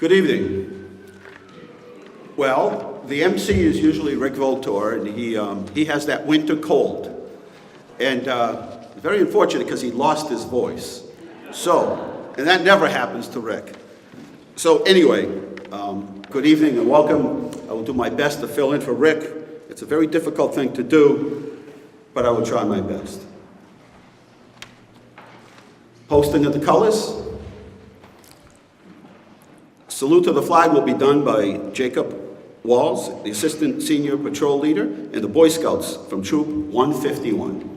Good evening. Well, the MC is usually Rick Voltor, and he has that winter cold. And very unfortunate because he lost his voice. And that never happens to Rick. So anyway, good evening and welcome. I will do my best to fill in for Rick. It's a very difficult thing to do, but I will try my best. Posting of the colors. Salute to the flag will be done by Jacob Walls, the Assistant Senior Patrol Leader, and the Boy Scouts from Troop 151.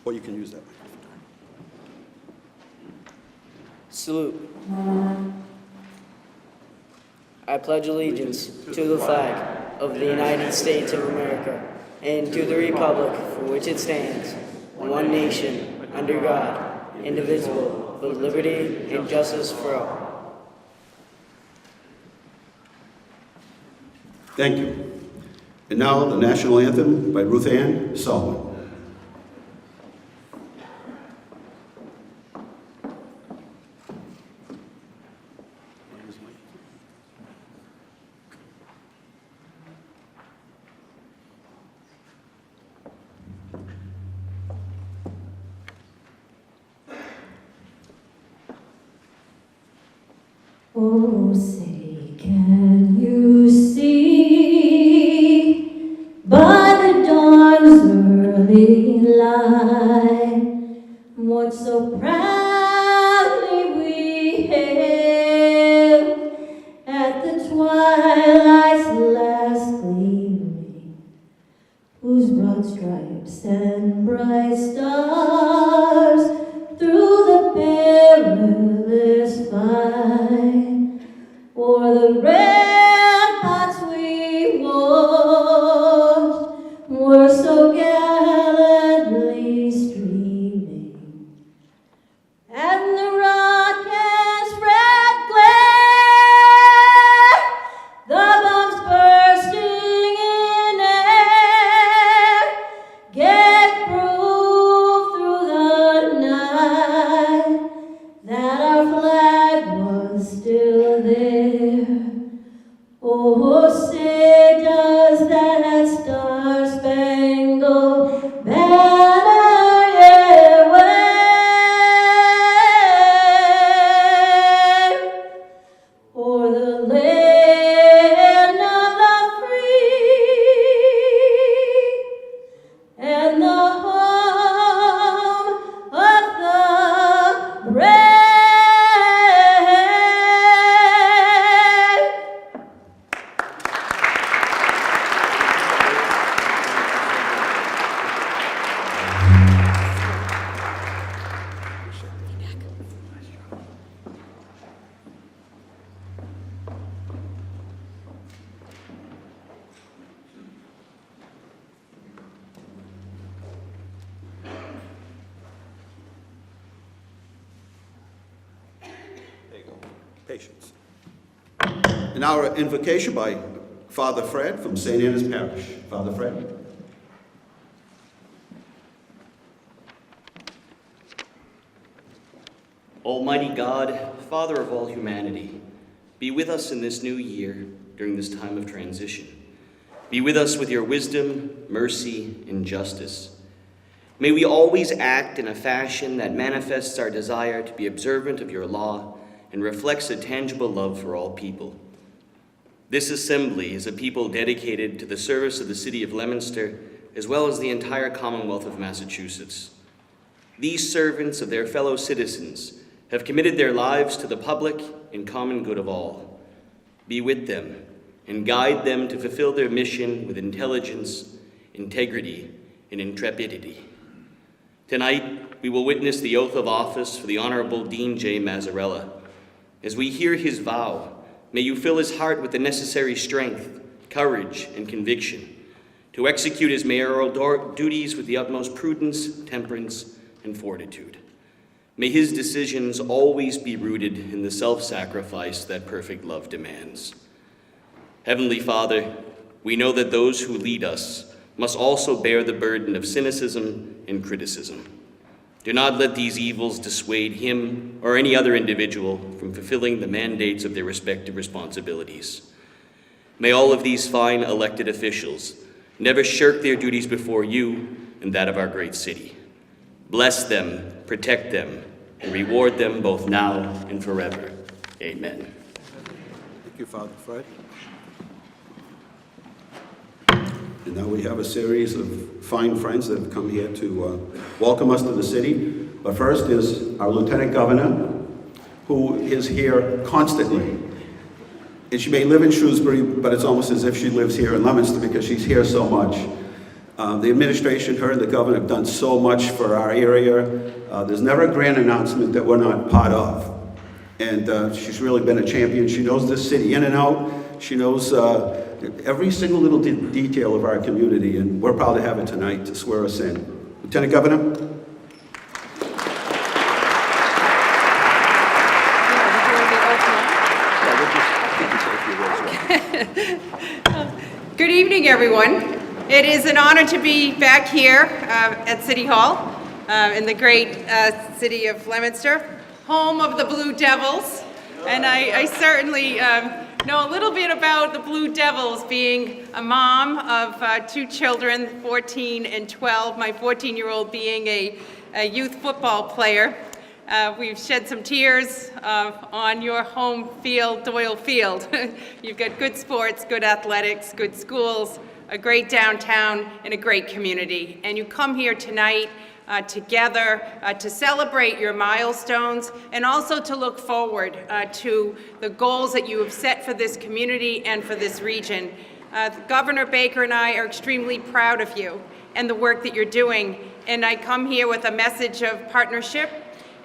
Or you can use that. Salute. I pledge allegiance to the flag of the United States of America and to the republic for which it stands, one nation, under God, indivisible, with liberty and justice for all. Thank you. And now the national anthem by Ruth Ann Solomon. Oh, say, can you see by the dawn's early light what so proudly we hailed at the twilight's last gleaming, whose broad stripes and bright stars through the perilous fight o'er the ramparts we watched were so gallantly streaming, and the rocket's red glare, the bombs bursting in air, gave proof through the night that our flag was still there. Oh, say does that star-spangled banner yet wave o'er the land of the free and the home of the brave? There you go. Patience. And now our invocation by Father Fred from St. Anna's Parish. Father Fred. Almighty God, Father of all humanity, be with us in this new year during this time of transition. Be with us with your wisdom, mercy, and justice. May we always act in a fashion that manifests our desire to be observant of your law and reflects a tangible love for all people. This assembly is a people dedicated to the service of the city of Leominster, as well as the entire Commonwealth of Massachusetts. These servants of their fellow citizens have committed their lives to the public and common good of all. Be with them and guide them to fulfill their mission with intelligence, integrity, and intrepidity. Tonight, we will witness the oath of office for the Honorable Dean J. Mazzarella. As we hear his vow, may you fill his heart with the necessary strength, courage, and conviction to execute his mayoral duties with the utmost prudence, temperance, and fortitude. May his decisions always be rooted in the self-sacrifice that perfect love demands. Heavenly Father, we know that those who lead us must also bear the burden of cynicism and criticism. Do not let these evils dissuade him or any other individual from fulfilling the mandates of their respective responsibilities. May all of these fine elected officials never shirk their duties before you and that of our great city. Bless them, protect them, and reward them both now and forever. Amen. Thank you, Father Fred. And now we have a series of fine friends that have come here to welcome us to the city. But first is our Lieutenant Governor, who is here constantly. And she may live in Shrewsbury, but it's almost as if she lives here in Leominster because she's here so much. The administration, her and the governor have done so much for our area. There's never a grand announcement that we're not part of. And she's really been a champion. She knows this city in and out. She knows every single little detail of our community, and we're proud to have her tonight to swear us in. Lieutenant Governor. Good evening, everyone. It is an honor to be back here at City Hall in the great city of Leominster, home of the Blue Devils. And I certainly know a little bit about the Blue Devils, being a mom of two children, 14 and 12, my 14-year-old being a youth football player. We've shed some tears on your home field, Doyle Field. You've got good sports, good athletics, good schools, a great downtown, and a great community. And you come here tonight together to celebrate your milestones and also to look forward to the goals that you have set for this community and for this region. Governor Baker and I are extremely proud of you and the work that you're doing. And I come here with a message of partnership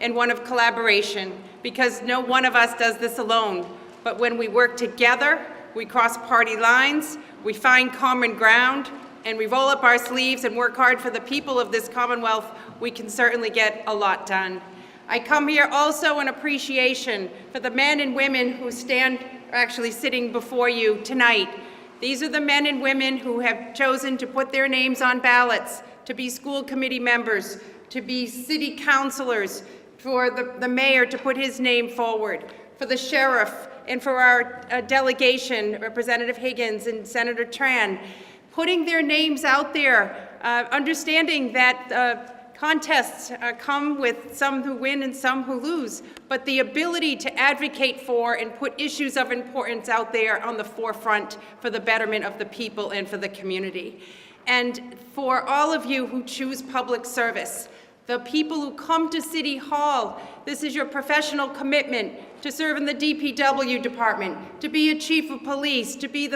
and one of collaboration, because no one of us does this alone. But when we work together, we cross party lines, we find common ground, and we roll up our sleeves and work hard for the people of this Commonwealth, we can certainly get a lot done. I come here also in appreciation for the men and women who are actually sitting before you tonight. These are the men and women who have chosen to put their names on ballots, to be school committee members, to be city councilors, for the mayor to put his name forward, for the sheriff, and for our delegation, Representative Higgins and Senator Tran, putting their names out there, understanding that contests come with some who win and some who lose, but the ability to advocate for and put issues of importance out there on the forefront for the betterment of the people and for the community. And for all of you who choose public service, the people who come to City Hall, this is your professional commitment to serve in the DPW department, to be a chief of police, to be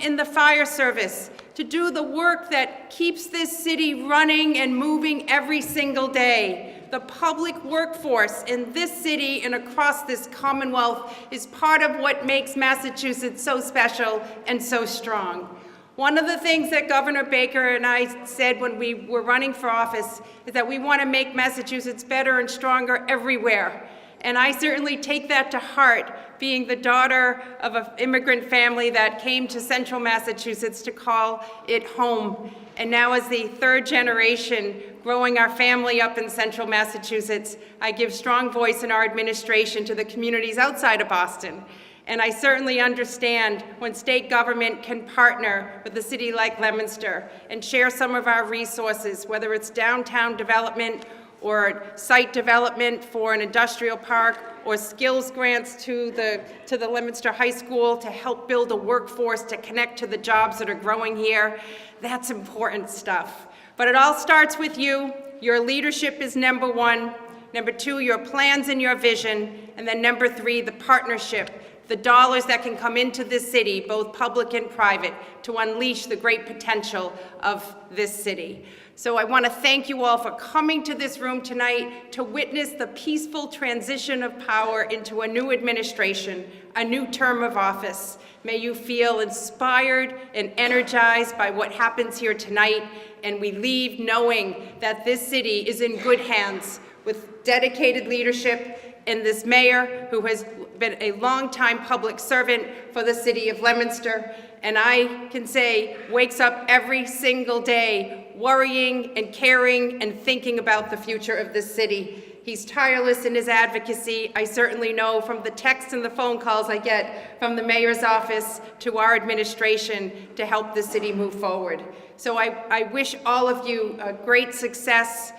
in the fire service, to do the work that keeps this city running and moving every single day. The public workforce in this city and across this Commonwealth is part of what makes Massachusetts so special and so strong. One of the things that Governor Baker and I said when we were running for office is that we want to make Massachusetts better and stronger everywhere. And I certainly take that to heart, being the daughter of an immigrant family that came to central Massachusetts to call it home. And now as the third generation growing our family up in central Massachusetts, I give strong voice in our administration to the communities outside of Boston. And I certainly understand when state government can partner with a city like Leominster and share some of our resources, whether it's downtown development or site development for an industrial park or skills grants to the Leominster High School to help build a workforce to connect to the jobs that are growing here. That's important stuff. But it all starts with you. Your leadership is number one. Number two, your plans and your vision. And then number three, the partnership. The dollars that can come into this city, both public and private, to unleash the great potential of this city. So I want to thank you all for coming to this room tonight to witness the peaceful transition of power into a new administration, a new term of office. May you feel inspired and energized by what happens here tonight, and we leave knowing that this city is in good hands with dedicated leadership, and this mayor who has been a longtime public servant for the city of Leominster, and I can say wakes up every single day worrying and caring and thinking about the future of this city. He's tireless in his advocacy. I certainly know from the texts and the phone calls I get from the mayor's office to our administration to help the city move forward. So I wish all of you great success,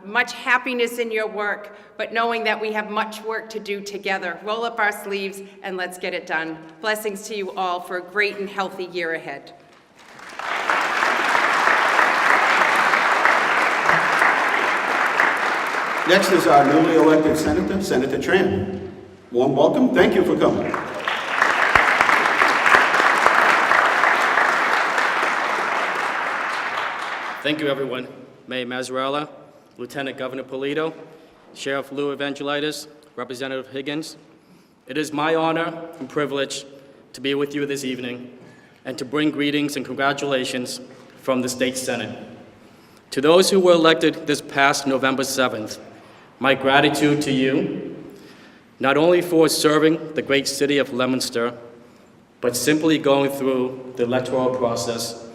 much happiness in your work, but knowing that we have much work to do together. Roll up our sleeves and let's get it done. Blessings to you all for a great and healthy year ahead. Next is our newly elected senator, Senator Tran. Warm welcome. Thank you for coming. Thank you, everyone. Mayor Mazzarella, Lieutenant Governor Polito, Sheriff Lou Evangelitis, Representative Higgins. It is my honor and privilege to be with you this evening and to bring greetings and congratulations from the State Senate. To those who were elected this past November 7th, my gratitude to you, not only for serving the great city of Leominster, but simply going through the electoral process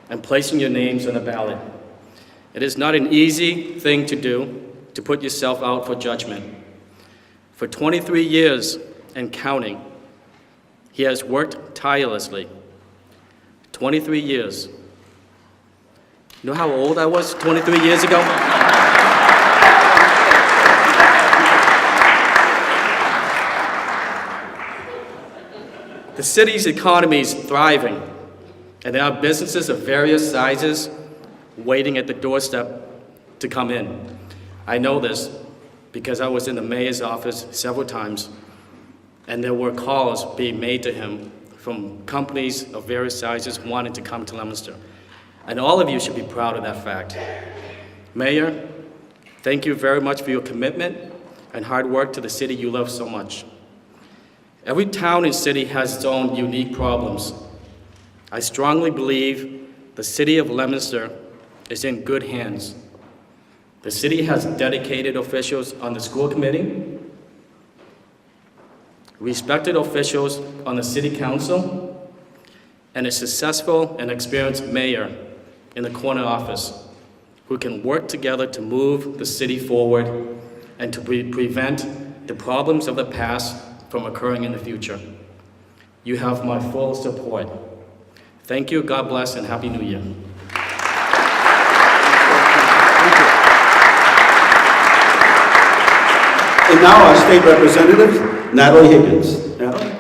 and placing your names on the ballot. It is not an easy thing to do, to put yourself out for judgment. For 23 years and counting, he has worked tirelessly. 23 years. You know how old I was 23 years ago? The city's economy is thriving, and there are businesses of various sizes waiting at the doorstep to come in. I know this because I was in the mayor's office several times, and there were calls being made to him from companies of various sizes wanting to come to Leominster. And all of you should be proud of that fact. Mayor, thank you very much for your commitment and hard work to the city you love so much. Every town and city has its own unique problems. I strongly believe the city of Leominster is in good hands. The city has dedicated officials on the school committee, respected officials on the city council, and a successful and experienced mayor in the corner office who can work together to move the city forward and to prevent the problems of the past from occurring in the future. You have my full support. Thank you, God bless, and Happy New Year. And now our state representative, Natalie Higgins. Natalie?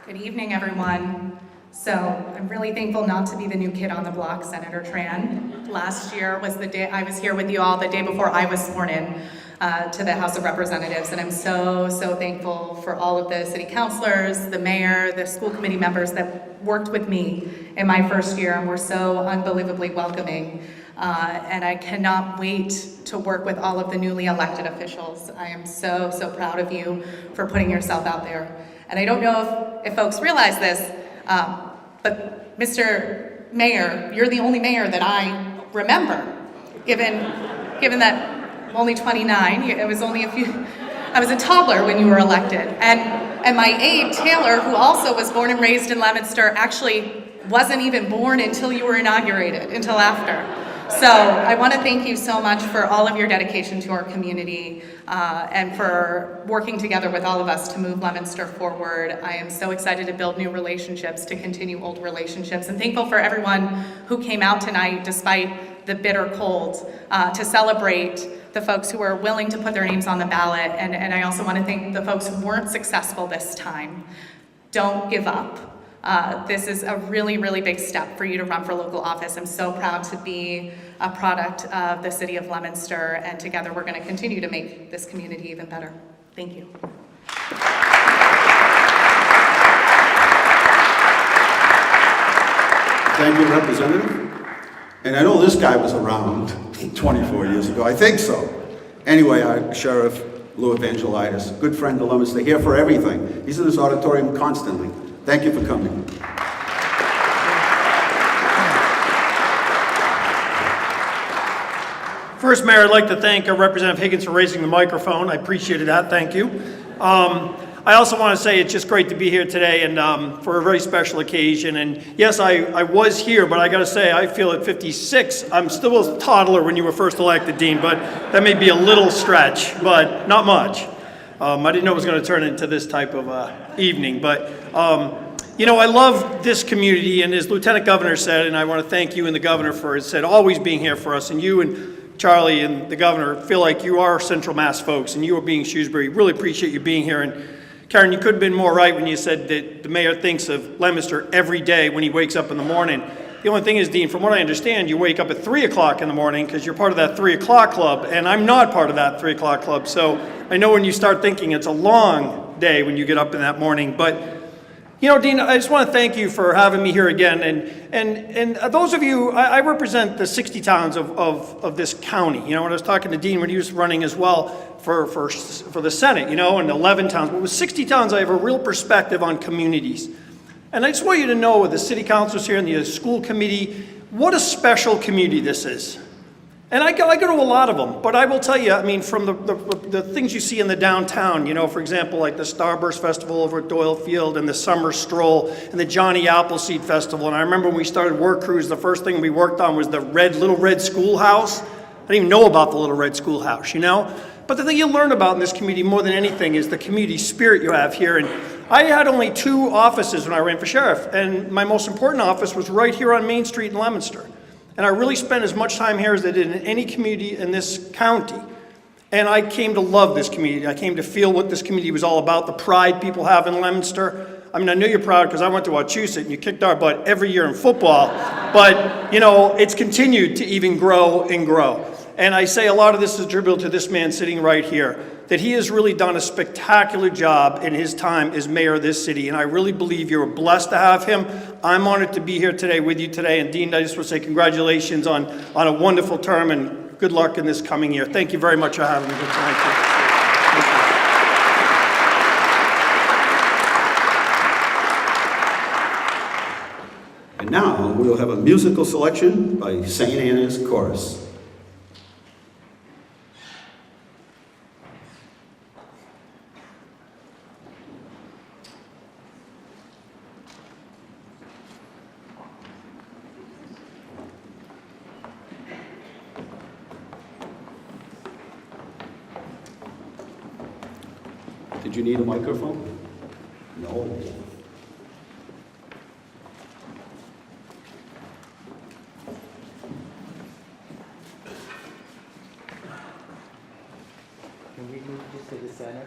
Good evening, everyone. So I'm really thankful not to be the new kid on the block, Senator Tran. Last year was the day I was here with you all, the day before I was sworn in to the House of Representatives, and I'm so thankful for all of the city councilors, the mayor, the school committee members that worked with me in my first year and were so unbelievably welcoming. And I cannot wait to work with all of the newly elected officials. I am so proud of you for putting yourself out there. And I don't know if folks realize this, but Mr. Mayor, you're the only mayor that I remember, given that I'm only 29. It was only I was a toddler when you were elected. And my aide, Taylor, who also was born and raised in Leominster, actually wasn't even born until you were inaugurated, until after. So I want to thank you so much for all of your dedication to our community and for working together with all of us to move Leominster forward. I am so excited to build new relationships, to continue old relationships, and thankful for everyone who came out tonight despite the bitter cold to celebrate the folks who were willing to put their names on the ballot. And I also want to thank the folks who weren't successful this time. Don't give up. This is a really big step for you to run for local office. I'm so proud to be a product of the city of Leominster, and together we're going to continue to make this community even better. Thank you. Thank you, Representative. And I know this guy was around 24 years ago. I think so. Anyway, our Sheriff Lou Evangelitis, good friend of Leominster, here for everything. He's in this auditorium constantly. Thank you for coming. First, Mayor, I'd like to thank Representative Higgins for raising the microphone. I appreciated that. Thank you. I also want to say it's just great to be here today and for a very special occasion. And yes, I was here, but I got to say, I feel at 56, I'm still a toddler when you were first elected, Dean, but that may be a little stretch, but not much. I didn't know it was going to turn into this type of evening, but you know, I love this community, and as Lieutenant Governor said, and I want to thank you and the Governor for, said, always being here for us, and you and Charlie and the Governor feel like you are Central Mass folks, and you are being Shrewsbury. Really appreciate you being here. And Karen, you could have been more right when you said that the mayor thinks of Leominster every day when he wakes up in the morning. The only thing is, Dean, from what I understand, you wake up at 3 o'clock in the morning because you're part of that 3 o'clock club, and I'm not part of that 3 o'clock club. So I know when you start thinking it's a long day when you get up in that morning. But you know, Dean, I just want to thank you for having me here again. And those of you, I represent the 60 towns of this county. You know, when I was talking to Dean when he was running as well for the Senate, you know, and 11 towns. But with 60 towns, I have a real perspective on communities. And I just want you to know with the city councilors here and the school committee, what a special community this is. And I go to a lot of them, but I will tell you, I mean, from the things you see in the downtown, you know, for example, like the Starburst Festival over at Doyle Field and the Summer Stroll and the Johnny Appleseed Festival. And I remember when we started Work Crews, the first thing we worked on was the Little Red Schoolhouse. I didn't even know about the Little Red Schoolhouse, you know? But the thing you learn about in this community more than anything is the community spirit you have here. And I had only 2 offices when I ran for sheriff, and my most important office was right here on Main Street in Leominster. And I really spent as much time here as I did in any community in this county. And I came to love this community. I came to feel what this community was all about, the pride people have in Leominster. I mean, I know you're proud because I went to Wachusett and you kicked our butt every year in football. But, you know, it's continued to even grow and grow. And I say a lot of this is attributable to this man sitting right here, that he has really done a spectacular job in his time as mayor of this city. And I really believe you're blessed to have him. I'm honored to be here today with you today. And Dean, I just want to say congratulations on a wonderful term and good luck in this coming year. Thank you very much for having me here tonight. Thank you. And now we will have a musical selection by St. Anna's Chorus. Did you need a microphone? No. Can we move just to the center?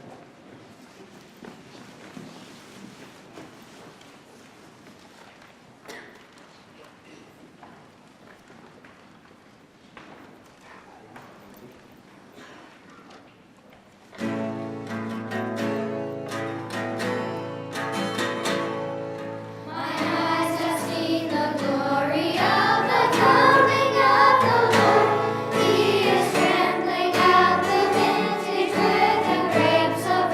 He is trampling out the vintage with the grapes of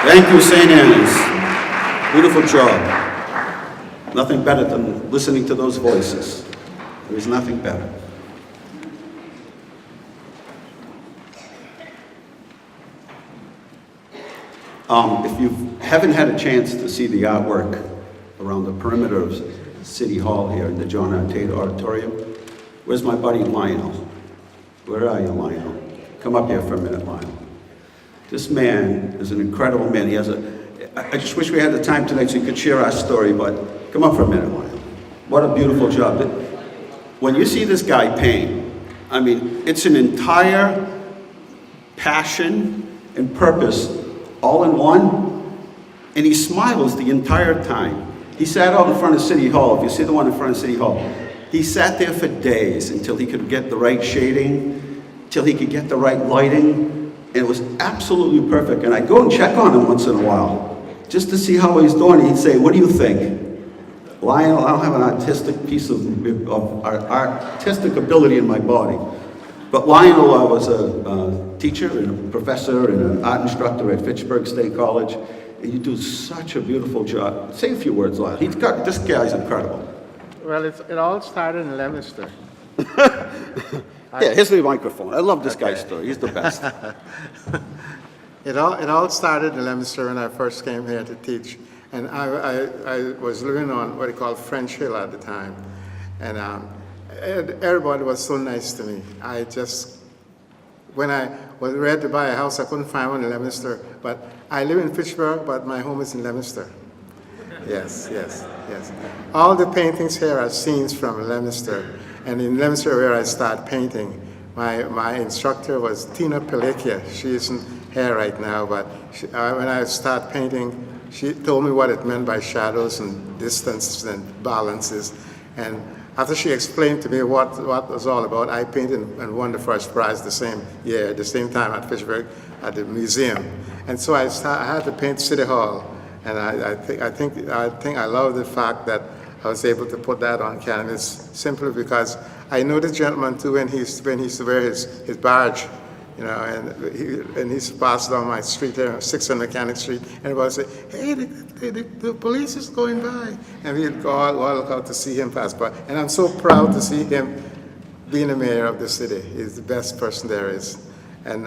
Thank you, St. Anne's. Beautiful job. Nothing better than listening to those voices. There is nothing better. If you haven't had a chance to see the artwork around the perimeter of City Hall here in the John R. Tate Auditorium, where's my buddy Lionel? Where are you, Lionel? Come up here for a minute, Lionel. This man is an incredible man. I just wish we had the time tonight so you could share our story, but come up for a minute, Lionel. What a beautiful job. When you see this guy paint, I mean, it's an entire passion and purpose all in one, and he smiles the entire time. He sat out in front of City Hall. If you see the one in front of City Hall, he sat there for days until he could get the right shading, till he could get the right lighting, and it was absolutely perfect. And I'd go and check on him once in a while, just to see how he's doing. He'd say, "What do you think?" Lionel, I don't have an artistic piece of artistic ability in my body. But Lionel was a teacher and a professor and an art instructor at Fitchburg State College. And you do such a beautiful job. Say a few words, Lionel. This guy's incredible. Well, it all started in Leominster. Yeah, here's the microphone. I love this guy's story. He's the best. It all started in Leominster when I first came here to teach. And I was living on what they call French Hill at the time. And everybody was so nice to me. When I was ready to buy a house, I couldn't find one in Leominster. But I live in Fitchburg, but my home is in Leominster. Yes. All the paintings here are scenes from Leominster. And in Leominster, where I started painting, my instructor was Tina Pelikia. She isn't here right now, but when I started painting, she told me what it meant by shadows and distances and balances. And after she explained to me what it was all about, I painted and won the first prize the same year, the same time at Fitchburg at the museum. And so I had to paint City Hall. And I think I love the fact that I was able to put that on canvas simply because I know this gentleman too when he used to wear his barge, you know, and he used to pass down my street there, 600 Mechanic Street, and everybody would say, "Hey, the police is going by," and we'd all look out to see him pass by. And I'm so proud to see him being the mayor of the city. He's the best person there is. And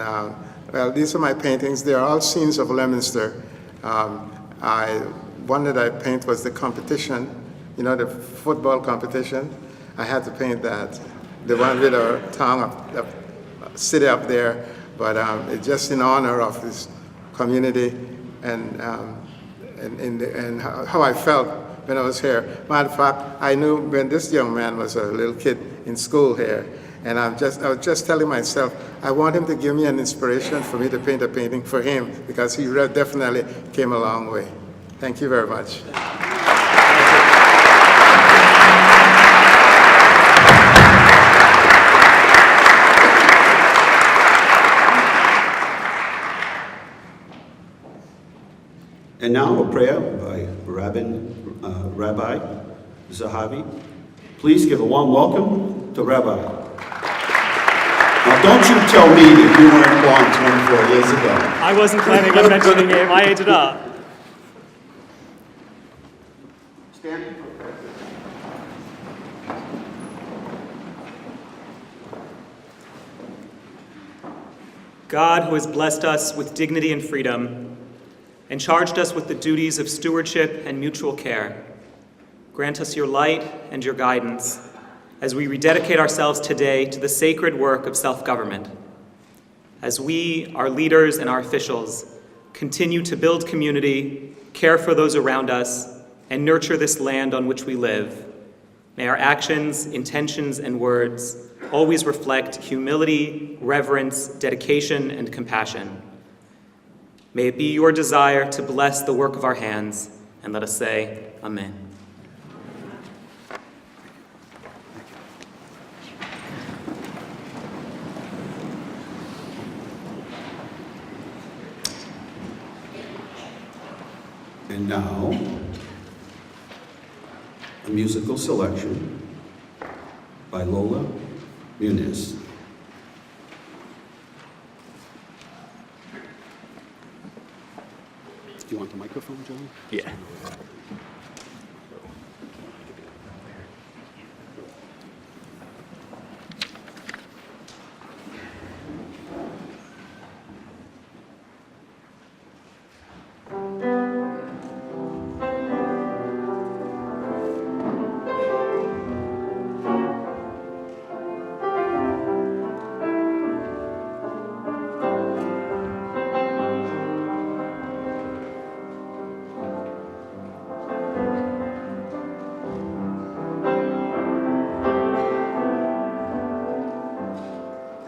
well, these are my paintings. They are all scenes of Leominster. One that I paint was the competition, you know, the football competition. I had to paint that, the one with our town city up there, but it's just in honor of this community and how I felt when I was here. Matter of fact, I knew when this young man was a little kid in school here, and I was just telling myself, I want him to give me an inspiration for me to paint a painting for him, because he definitely came a long way. Thank you very much. And now a prayer by Rabbi Zahavi. Please give a warm welcome to Rabbi. Now don't you tell me that you weren't born 24 years ago. I wasn't planning on mentioning him. I ate it up. Stand for prayer. God, who has blessed us with dignity and freedom, and charged us with the duties of stewardship and mutual care, grant us your light and your guidance as we rededicate ourselves today to the sacred work of self-government. As we, our leaders and our officials, continue to build community, care for those around us, and nurture this land on which we live, may our actions, intentions, and words always reflect humility, reverence, dedication, and compassion. May it be your desire to bless the work of our hands, and let us say, Amen. And now, a musical selection by Lola Muniz. You want the microphone, John? Yeah.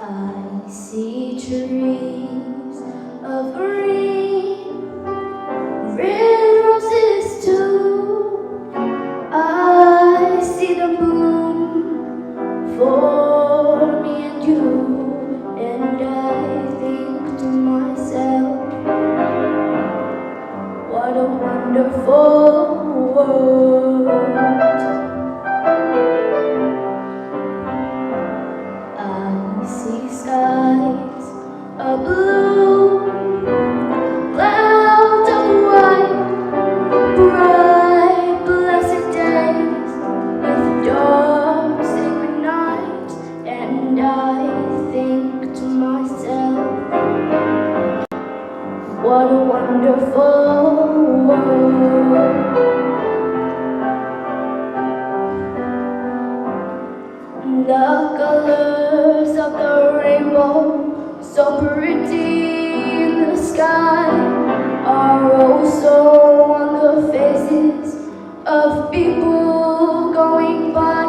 I see trees of green, red roses too. I see them bloom for me and you, and I think to myself, what a wonderful world. I see skies of blue, clouds of white, bright blessed days with dark sacred nights, and I think to myself, what a wonderful world. The colors of the rainbow, so pretty in the sky, are also on the faces of people going by.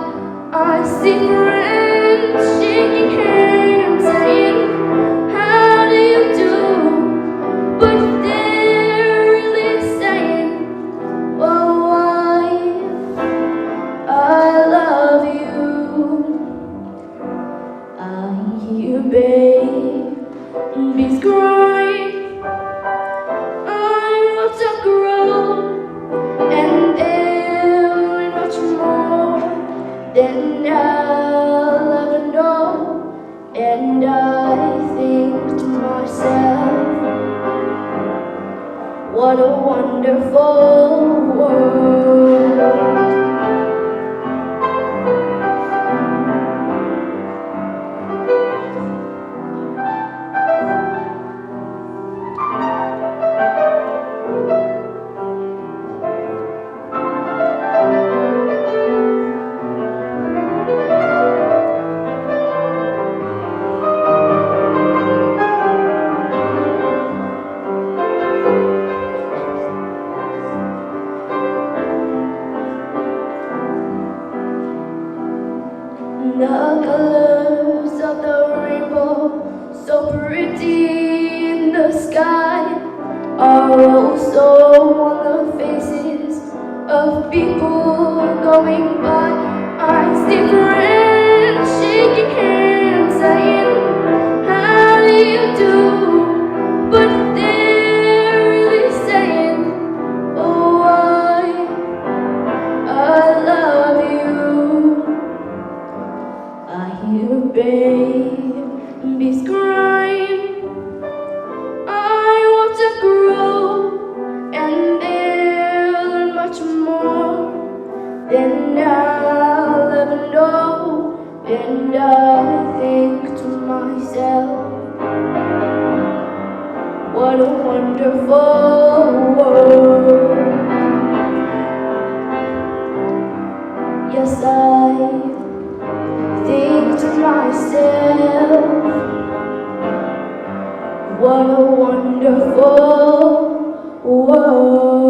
I see friends shaking hands, saying, how do you do? But they're really saying, oh, I love you. I hear babies crying, I want to grow, and they'll learn much more than I'll ever know. And I think to myself, what a wonderful world. The colors of the rainbow, so pretty in the sky, are also on the faces of people going by. I see friends shaking hands, saying, how do you do? But they're really saying, oh, I love you. I hear babies crying, I want to grow, and they'll learn much more than I'll ever know. And I think to myself, what a wonderful world. Yes, I think to myself, what a wonderful world.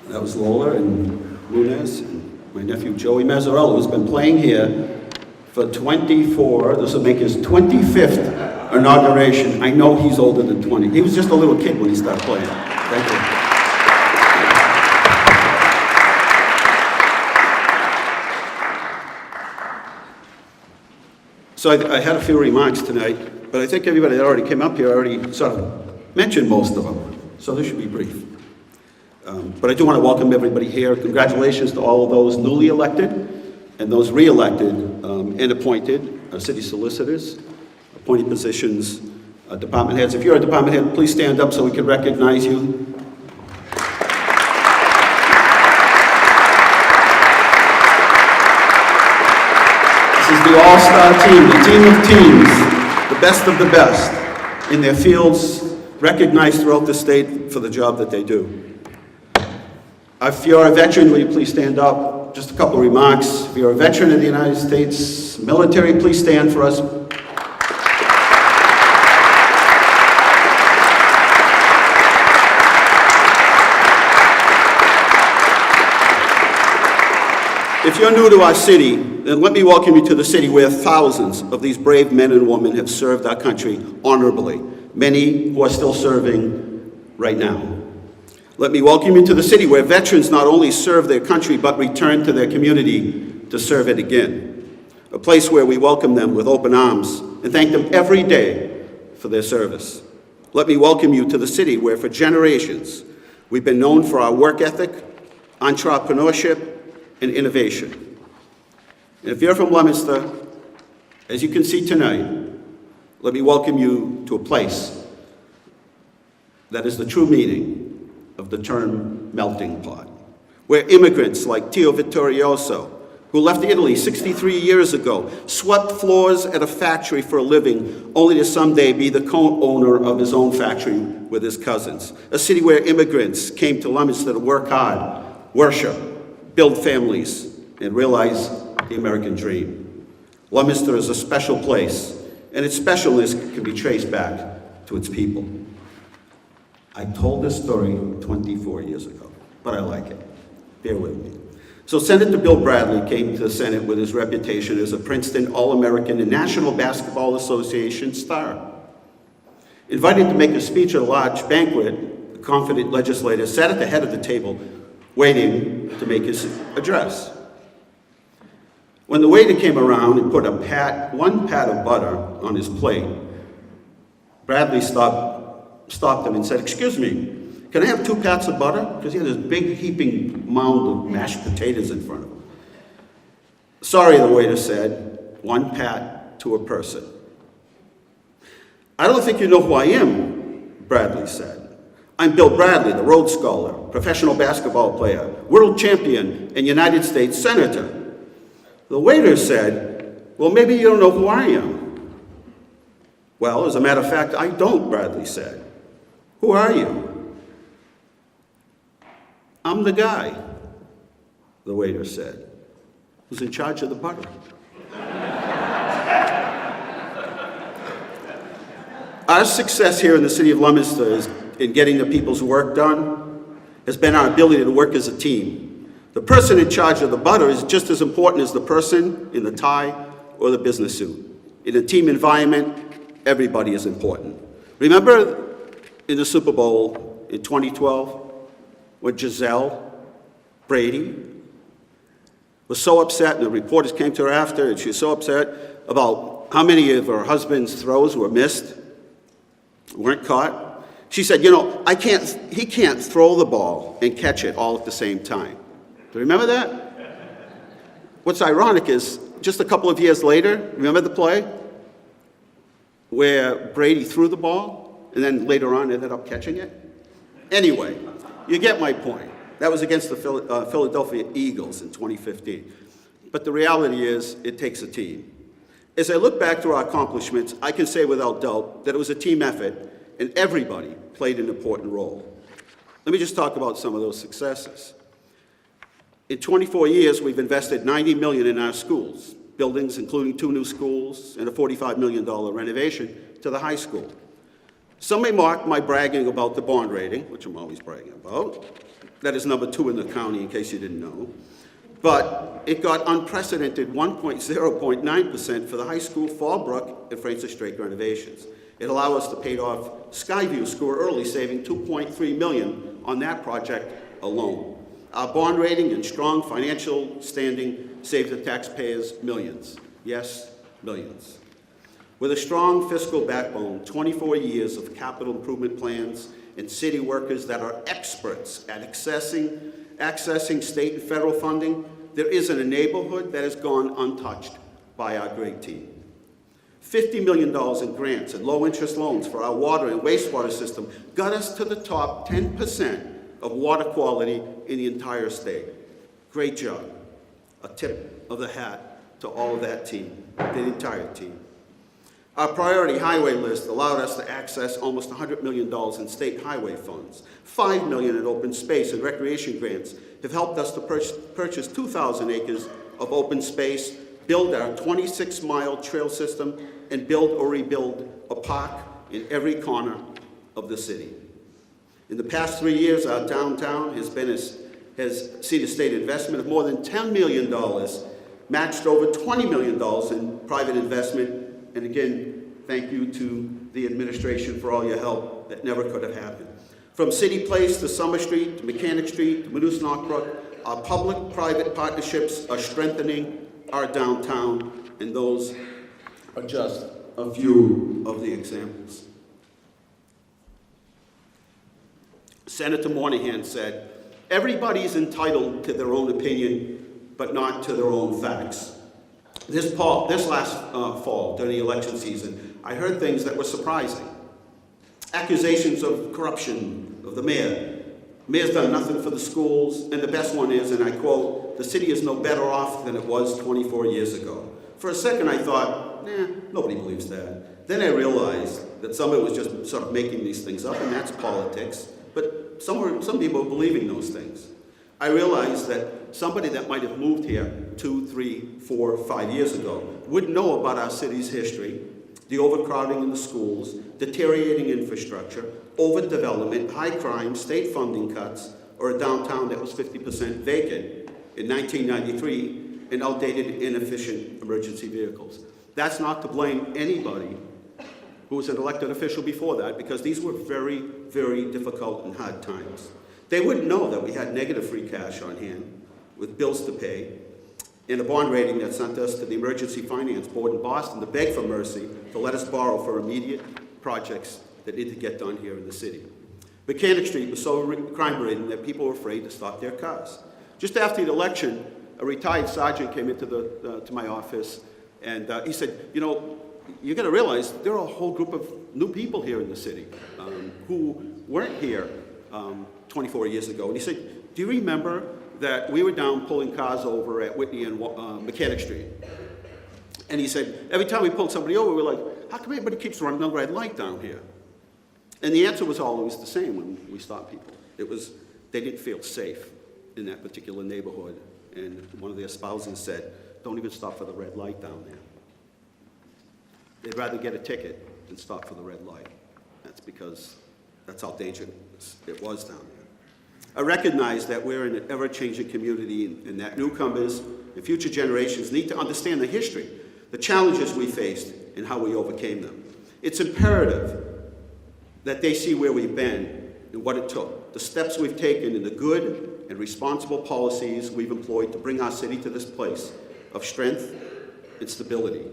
That was Lola and Lunes and my nephew Joey Mazzarello, who's been playing here for 24, this will make his 25th inauguration. I know he's older than 20. He was just a little kid when he started playing. Thank you. So I had a few remarks tonight, but I think everybody that already came up here already sort of mentioned most of them. So this should be brief. But I do want to welcome everybody here. Congratulations to all of those newly elected and those re-elected and appointed city solicitors, appointed positions, department heads. If you're a department head, please stand up so we can recognize you. This is the all-star team, the team of teams, the best of the best in their fields, recognized throughout the state for the job that they do. If you're a veteran, will you please stand up? Just a couple of remarks. If you're a veteran of the United States military, please stand for us. If you're new to our city, then let me welcome you to the city where thousands of these brave men and women have served our country honorably, many who are still serving right now. Let me welcome you to the city where veterans not only serve their country, but return to their community to serve it again. A place where we welcome them with open arms and thank them every day for their service. Let me welcome you to the city where for generations we've been known for our work ethic, entrepreneurship, and innovation. And if you're from Leominster, as you can see tonight, let me welcome you to a place that is the true meaning of the term melting pot, where immigrants like Tio Vittorioso, who left Italy 63 years ago, swept floors at a factory for a living, only to someday be the co-owner of his own factory with his cousins. A city where immigrants came to Leominster to work hard, worship, build families, and realize the American dream. Leominster is a special place, and its specialness can be traced back to its people. I told this story 24 years ago, but I like it. Bear with me. So Senator Bill Bradley came to the Senate with his reputation as a Princeton All-American and National Basketball Association star. Invited to make a speech at a large banquet, the confident legislator sat at the head of the table, waiting to make his address. When the waiter came around and put one pat of butter on his plate, Bradley stopped him and said, "Excuse me, can I have 2 pats of butter?" Because he had this big heaping mound of mashed potatoes in front of him. "Sorry," the waiter said, "1 pat to a person." "I don't think you know who I am," Bradley said. "I'm Bill Bradley, the Rhodes Scholar, professional basketball player, world champion, and United States Senator." The waiter said, "Well, maybe you don't know who I am." "Well, as a matter of fact, I don't," Bradley said. "Who are you?" "I'm the guy," the waiter said, "who's in charge of the butter." Our success here in the city of Leominster is in getting the people's work done has been our ability to work as a team. The person in charge of the butter is just as important as the person in the tie or the business suit. In a team environment, everybody is important. Remember in the Super Bowl in 2012 when Giselle Brady was so upset, and the reporters came to her after, and she was so upset about how many of her husband's throws were missed, weren't caught. She said, "You know, he can't throw the ball and catch it all at the same time." Do you remember that? What's ironic is, just a couple of years later, remember the play? Where Brady threw the ball, and then later on ended up catching it? Anyway, you get my point. That was against the Philadelphia Eagles in 2015. But the reality is, it takes a team. As I look back through our accomplishments, I can say without doubt that it was a team effort, and everybody played an important role. Let me just talk about some of those successes. In 24 years, we've invested $90 million in our schools, buildings including 2 new schools and a $45 million renovation to the high school. Some may mock my bragging about the bond rating, which I'm always bragging about. That is number 2 in the county, in case you didn't know. But it got unprecedented 0.9% for the high school, Fallbrook, and Francis Drake renovations. It allowed us to pay off Skyview School early, saving $2.3 million on that project alone. Our bond rating and strong financial standing saved the taxpayers millions. Yes, millions. With a strong fiscal backbone, 24 years of capital improvement plans, and city workers that are experts at accessing state and federal funding, there isn't a neighborhood that has gone untouched by our great team. $50 million in grants and low-interest loans for our water and wastewater system got us to the top 10% of water quality in the entire state. Great job. A tip of the hat to all of that team, the entire team. Our priority highway list allowed us to access almost $100 million in state highway funds. $5 million in open space and recreation grants have helped us to purchase 2,000 acres of open space, build our 26-mile trail system, and build or rebuild a park in every corner of the city. In the past 3 years, our downtown has seen a state investment of more than $10 million, matched over $20 million in private investment. And again, thank you to the administration for all your help. That never could have happened. From City Place to Summer Street, to Mechanic Street, to Moose-Knockbrook, our public-private partnerships are strengthening our downtown, and those are just a few of the examples. Senator Moynihan said, "Everybody's entitled to their own opinion, but not to their own facts." This last fall, during the election season, I heard things that were surprising. Accusations of corruption of the mayor. The mayor's done nothing for the schools, and the best one is, and I quote, "The city is no better off than it was 24 years ago." For a second I thought, nobody believes that. Then I realized that some of it was just sort of making these things up, and that's politics. But some people are believing those things. I realized that somebody that might have moved here 2, 3, 4, 5 years ago wouldn't know about our city's history, the overcrowding in the schools, deteriorating infrastructure, overdevelopment, high crime, state funding cuts, or a downtown that was 50% vacant in 1993, and outdated, inefficient emergency vehicles. That's not to blame anybody who was an elected official before that, because these were very, very difficult and hard times. They wouldn't know that we had negative free cash on hand with bills to pay, and a bond rating that sent us to the Emergency Finance Board in Boston to beg for mercy to let us borrow for immediate projects that need to get done here in the city. Mechanic Street was so crime-ridden that people were afraid to stop their cars. Just after the election, a retired sergeant came into to my office, and he said, "You know, you got to realize there are a whole group of new people here in the city who weren't here 24 years ago." And he said, "Do you remember that we were down pulling cars over at Whitney and Mechanic Street?" And he said, "Every time we pulled somebody over, we were like, how come everybody keeps running the red light down here?" And the answer was always the same when we stopped people. It was they didn't feel safe in that particular neighborhood. And one of their spouses said, "Don't even stop for the red light down there." They'd rather get a ticket than stop for the red light. That's because that's how dangerous it was down there. I recognize that we're in an ever-changing community, and that newcomers and future generations need to understand the history, the challenges we faced, and how we overcame them. It's imperative that they see where we've been and what it took, the steps we've taken, and the good and responsible policies we've employed to bring our city to this place of strength and stability.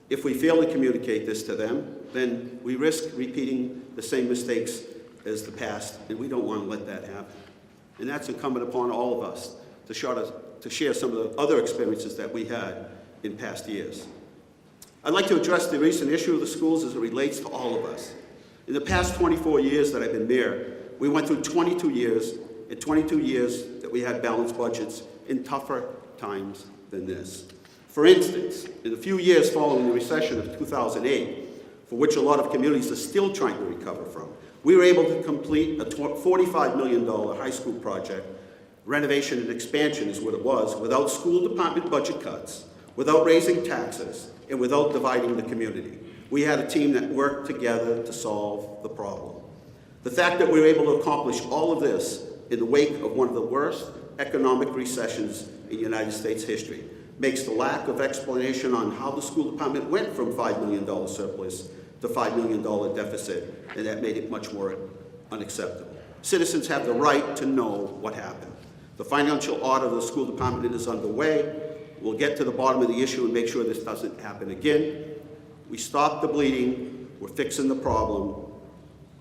If we fail to communicate this to them, then we risk repeating the same mistakes as the past, and we don't want to let that happen. And that's incumbent upon all of us to share some of the other experiences that we had in past years. I'd like to address the recent issue of the schools as it relates to all of us. In the past 24 years that I've been mayor, we went through 22 years that we had balanced budgets in tougher times than this. For instance, in the few years following the recession of 2008, for which a lot of communities are still trying to recover from, we were able to complete a $45 million high school project. Renovation and expansion is what it was, without school department budget cuts, without raising taxes, and without dividing the community. We had a team that worked together to solve the problem. The fact that we were able to accomplish all of this in the wake of one of the worst economic recessions in United States history. Makes the lack of explanation on how the school department went from $5 million surplus to $5 million deficit, and that made it much more unacceptable. Citizens have the right to know what happened. The financial audit of the school department is underway. We'll get to the bottom of the issue and make sure this doesn't happen again. We stopped the bleeding. We're fixing the problem.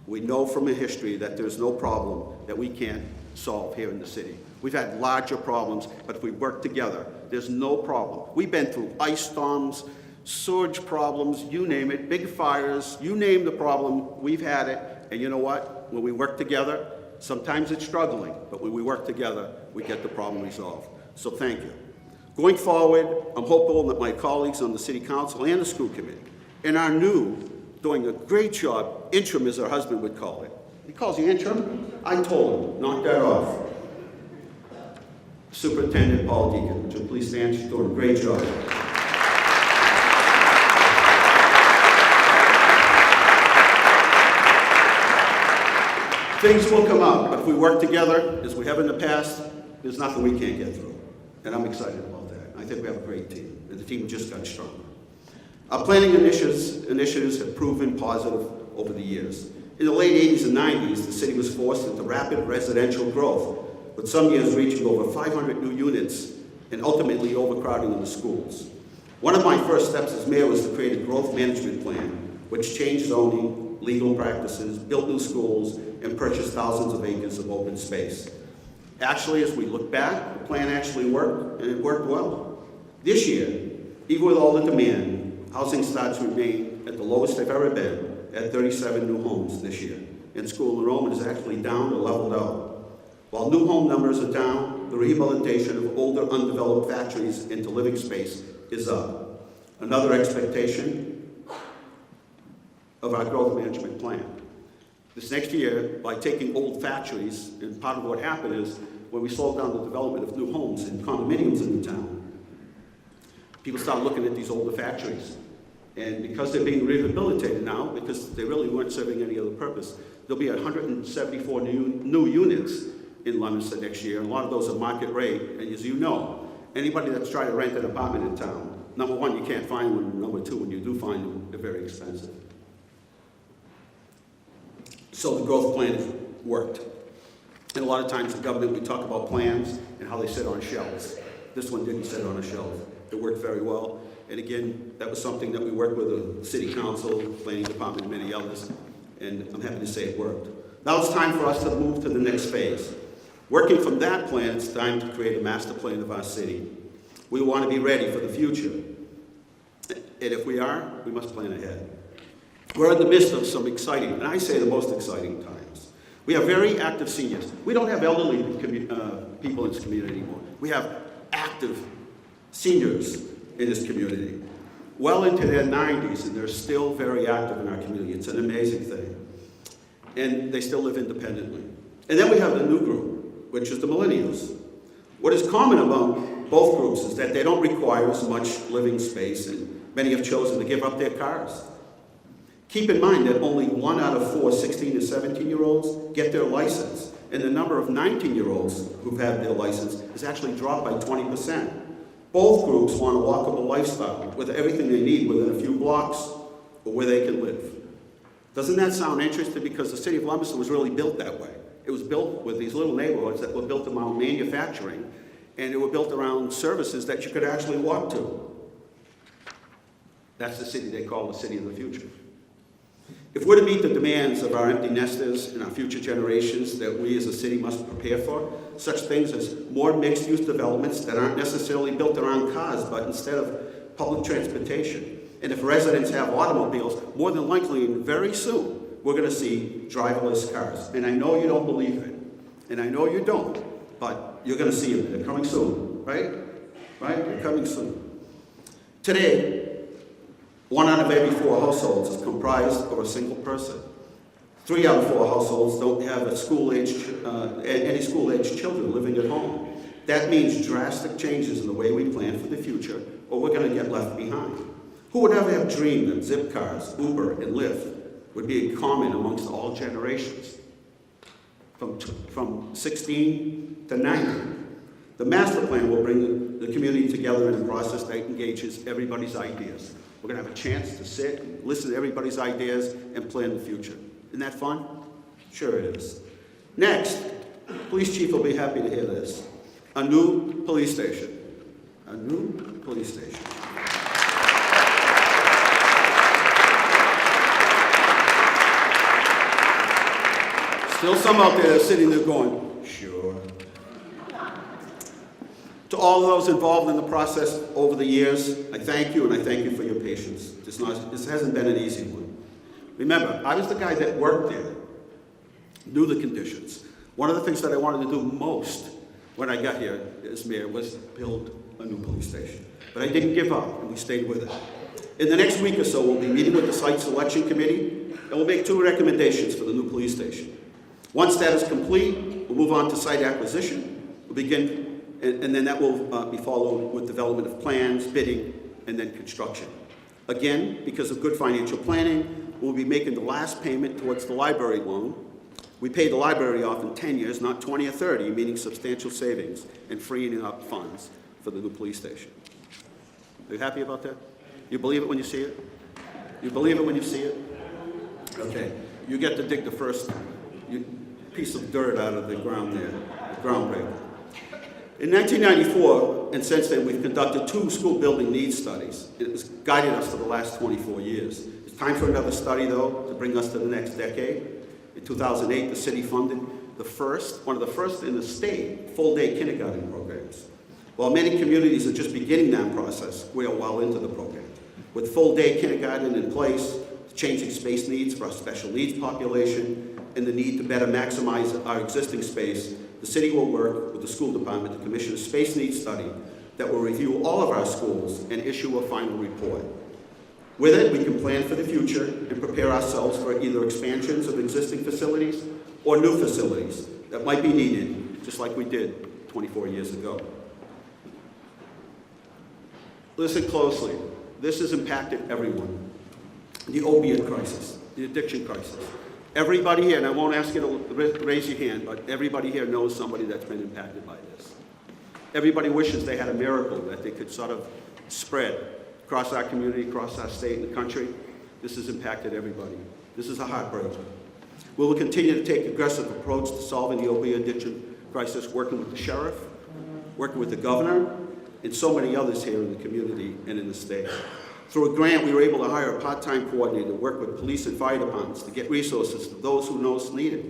We know from the history that there's no problem that we can't solve here in the city. We've had larger problems, but if we work together, there's no problem. We've been through ice storms, surge problems, you name it, big fires, you name the problem, we've had it. And you know what? When we work together, sometimes it's struggling, but when we work together, we get the problem resolved. So thank you. Going forward, I'm hopeful that my colleagues on the City Council and the school committee, and our new, doing a great job, interim as her husband would call it. He calls you interim? I told him, knock that off. Superintendent Paul Deacon, would you please stand? She's doing a great job. Things will come up, but if we work together, as we have in the past, there's nothing we can't get through. And I'm excited about that. I think we have a great team, and the team just got stronger. Our planning initiatives have proven positive over the years. In the late 80s and 90s, the city was forced into rapid residential growth, with some years reaching over 500 new units and ultimately overcrowding in the schools. One of my first steps as mayor was to create a growth management plan, which changed zoning, legal practices, built new schools, and purchased thousands of acres of open space. Actually, as we look back, the plan actually worked, and it worked well. This year, even with all the demand, housing starts remain at the lowest they've ever been, at 37 new homes this year. And school enrollment is actually down or leveled out. While new home numbers are down, the rehabilitation of older undeveloped factories into living space is up. Another expectation of our growth management plan. This next year, by taking old factories, and part of what happened is when we slowed down the development of new homes and condominiums in the town, people started looking at these older factories. And because they're being rehabilitated now, because they really weren't serving any other purpose, there'll be 174 new units in Leominster next year. A lot of those are market rate, and as you know, anybody that's trying to rent an apartment in town, number one, you can't find one. Number two, when you do find them, they're very expensive. So the growth plan worked. And a lot of times in government, we talk about plans and how they sit on shelves. This one didn't sit on a shelf. It worked very well. And again, that was something that we worked with the City Council, Planning Department, and many others. And I'm happy to say it worked. Now it's time for us to move to the next phase. Working from that plan, it's time to create a master plan of our city. We want to be ready for the future. And if we are, we must plan ahead. We're in the midst of some exciting, and I say the most exciting times. We have very active seniors. We don't have elderly people in this community anymore. We have active seniors in this community, well into their 90s, and they're still very active in our community. It's an amazing thing. And they still live independently. And then we have the new group, which is the millennials. What is common about both groups is that they don't require as much living space, and many have chosen to give up their cars. Keep in mind that only 1 out of 4 16 to 17-year-olds get their license, and the number of 19-year-olds who've had their license has actually dropped by 20%. Both groups want a walkable lifestyle with everything they need within a few blocks or where they can live. Doesn't that sound interesting? Because the city of Leominster was really built that way. It was built with these little neighborhoods that were built around manufacturing, and they were built around services that you could actually walk to. That's the city they call the city of the future. If we're to meet the demands of our empty nesters and our future generations that we as a city must prepare for, such things as more mixed-use developments that aren't necessarily built around cars, but instead of public transportation. And if residents have automobiles, more than likely and very soon, we're going to see driverless cars. And I know you don't believe it, and I know you don't, but you're going to see them. They're coming soon, right? Right? They're coming soon. Today, 1 out of every 4 households is comprised of a single person. 3 out of 4 households don't have any school-aged children living at home. That means drastic changes in the way we plan for the future, or we're going to get left behind. Who would ever have dreamed that zip cars, Uber, and Lyft would be common amongst all generations, from 16 to 90? The master plan will bring the community together in a process that engages everybody's ideas. We're going to have a chance to sit and listen to everybody's ideas and plan the future. Isn't that fun? Sure it is. Next, police chief will be happy to hear this. A new police station. A new police station. Still some out there that are sitting there going, sure. To all of those involved in the process over the years, I thank you, and I thank you for your patience. This hasn't been an easy one. Remember, I was the guy that worked there, knew the conditions. One of the things that I wanted to do most when I got here as mayor was build a new police station. But I didn't give up, and we stayed with it. In the next week or so, we'll be meeting with the site selection committee, and we'll make 2 recommendations for the new police station. Once that is complete, we'll move on to site acquisition. We'll begin, and then that will be followed with development of plans, bidding, and then construction. Again, because of good financial planning, we'll be making the last payment towards the library loan. We pay the library off in 10 years, not 20 or 30, meaning substantial savings and freeing up funds for the new police station. Are you happy about that? You believe it when you see it? You believe it when you see it? Okay. You get to dig the first piece of dirt out of the ground there, the ground break. In 1994, and since then, we've conducted 2 school building needs studies. It has guided us for the last 24 years. It's time for another study, though, to bring us to the next decade. In 2008, the city funded one of the first in the state, full-day kindergarten programs. While many communities are just beginning that process, we are well into the program. With full-day kindergarten in place, changing space needs for our special needs population, and the need to better maximize our existing space, the city will work with the school department to commission a space needs study that will review all of our schools and issue a final report. With it, we can plan for the future and prepare ourselves for either expansions of existing facilities or new facilities that might be needed, just like we did 24 years ago. Listen closely. This has impacted everyone. The opiate crisis, the addiction crisis. Everybody here, and I won't ask you to raise your hand, but everybody here knows somebody that's been impacted by this. Everybody wishes they had a miracle that they could sort of spread across our community, across our state and the country. This has impacted everybody. This is a heartbreak. We will continue to take an aggressive approach to solving the opioid addiction crisis, working with the sheriff, working with the governor, and so many others here in the community and in the state. Through a grant, we were able to hire a part-time coordinator to work with police and fire departments to get resources to those who most need it.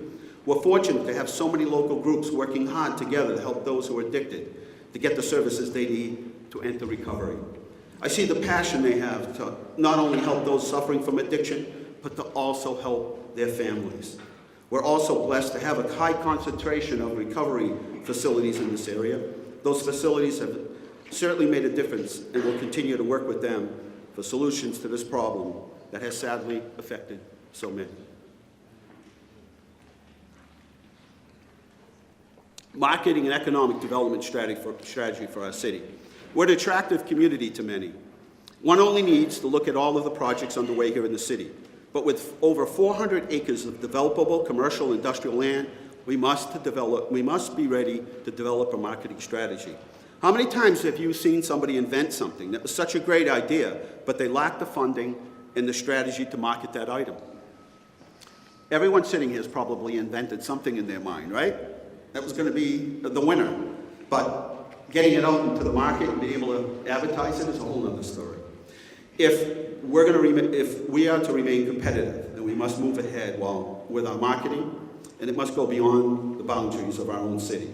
We're fortunate to have so many local groups working hard together to help those who are addicted to get the services they need to enter recovery. I see the passion they have to not only help those suffering from addiction, but to also help their families. We're also blessed to have a high concentration of recovery facilities in this area. Those facilities have certainly made a difference, and we'll continue to work with them for solutions to this problem that has sadly affected so many. Marketing and economic development strategy for our city. We're an attractive community to many. One only needs to look at all of the projects underway here in the city. But with over 400 acres of developable commercial industrial land, we must be ready to develop a marketing strategy. How many times have you seen somebody invent something that was such a great idea, but they lacked the funding and the strategy to market that item? Everyone sitting here has probably invented something in their mind, right? That was going to be the winner. But getting it out into the market and being able to advertise it is a whole other story. If we are to remain competitive, then we must move ahead with our marketing, and it must go beyond the boundaries of our own city.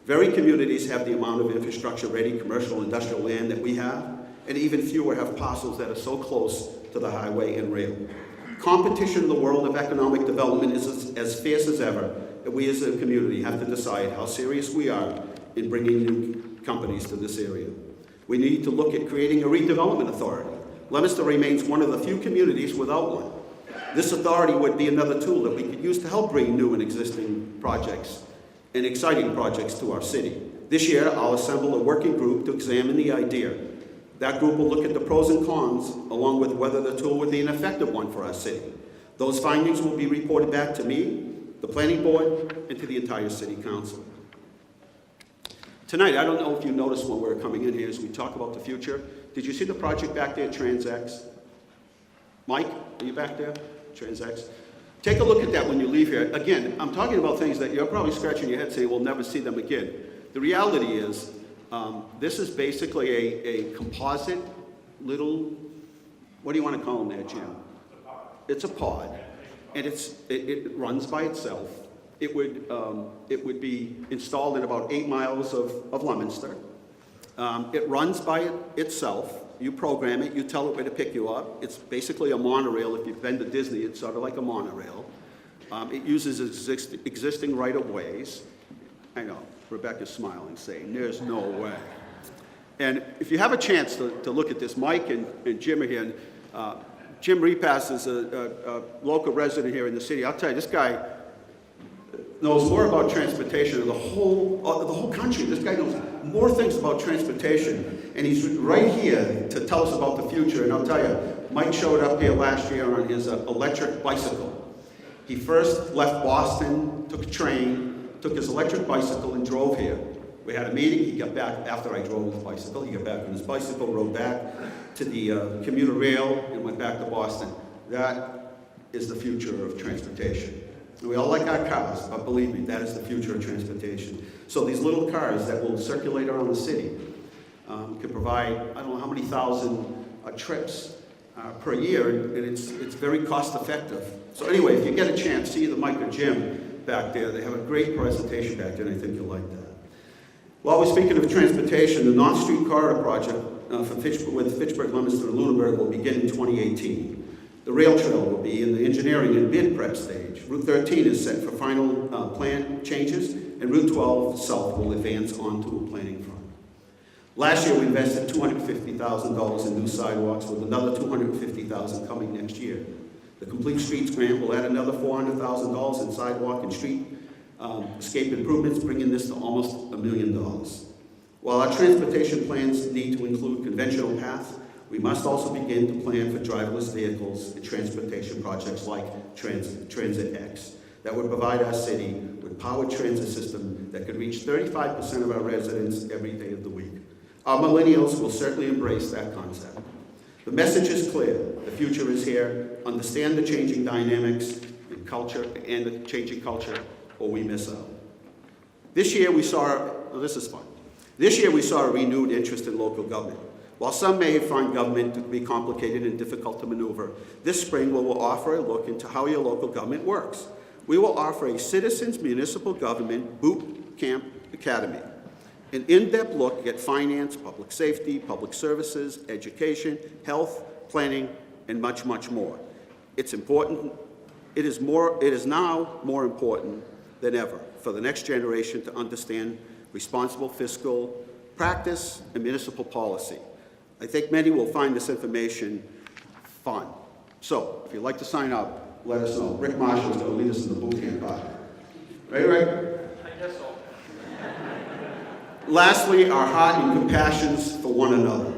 Very communities have the amount of infrastructure-ready commercial industrial land that we have, and even fewer have parcels that are so close to the highway and rail. Competition in the world of economic development is as fierce as ever, and we as a community have to decide how serious we are in bringing new companies to this area. We need to look at creating a redevelopment authority. Leominster remains one of the few communities without one. This authority would be another tool that we could use to help bring new and existing projects and exciting projects to our city. This year, I'll assemble a working group to examine the idea. That group will look at the pros and cons, along with whether the tool would be an effective one for our city. Those findings will be reported back to me, the planning board, and to the entire city council. Tonight, I don't know if you noticed when we were coming in here as we talk about the future. Did you see the project back there, TransX? Mike, are you back there? TransX? Take a look at that when you leave here. Again, I'm talking about things that you're probably scratching your head saying we'll never see them again. The reality is, this is basically a composite little, what do you want to call them there, Jim? It's a pod, and it runs by itself. It would be installed in about 8 miles of Leominster. It runs by itself. You program it, you tell it where to pick you up. It's basically a monorail. If you've been to Disney, it's sort of like a monorail. It uses existing right-of-ways. I know, Rebecca's smiling, saying, there's no way. And if you have a chance to look at this, Mike and Jim are here. And, Jim Repass is a local resident here in the city. I'll tell you, this guy knows more about transportation than the whole country. This guy knows more things about transportation, and he's right here to tell us about the future. And I'll tell you, Mike showed up here last year on his electric bicycle. He first left Boston, took a train, took his electric bicycle and drove here. We had a meeting, he got back after I drove his bicycle, he got back on his bicycle, rode back to the commuter rail and went back to Boston. That is the future of transportation. We all like our cars, but believe me, that is the future of transportation. So these little cars that will circulate around the city can provide, I don't know how many thousand trips per year, and it's very cost effective. So anyway, if you get a chance, see the Mike or Jim back there. They have a great presentation back there, and I think you'll like that. While we're speaking of transportation, the North Street Corridor project with Fitchburg, Leominster, and Lunenburg will begin in 2018. The rail trail will be in the engineering and bid prep stage. Route 13 is set for final plan changes, and Route 12 South will advance onto a planning front. Last year, we invested $250,000 in new sidewalks, with another $250,000 coming next year. The Complete Streets grant will add another $400,000 in sidewalk and street escape improvements, bringing this to almost $1 million. While our transportation plans need to include conventional paths, we must also begin to plan for driverless vehicles and transportation projects like Transit X that would provide our city with powered transit system that could reach 35% of our residents every day of the week. Our millennials will certainly embrace that concept. The message is clear. The future is here. Understand the changing dynamics and culture and the changing culture, or we miss out. This year we saw, this is fun. This year we saw a renewed interest in local government. While some may find government to be complicated and difficult to maneuver, this spring we will offer a look into how your local government works. We will offer a Citizens Municipal Government Boot Camp Academy, an in-depth look at finance, public safety, public services, education, health, planning, and much, much more. It's important. It is now more important than ever for the next generation to understand responsible fiscal practice and municipal policy. I think many will find this information fun. So, if you'd like to sign up, let us know. Rick Marshall is going to lead us in the boot camp part. Right, Rick? I guess so. Lastly, our heart and compassions for one another.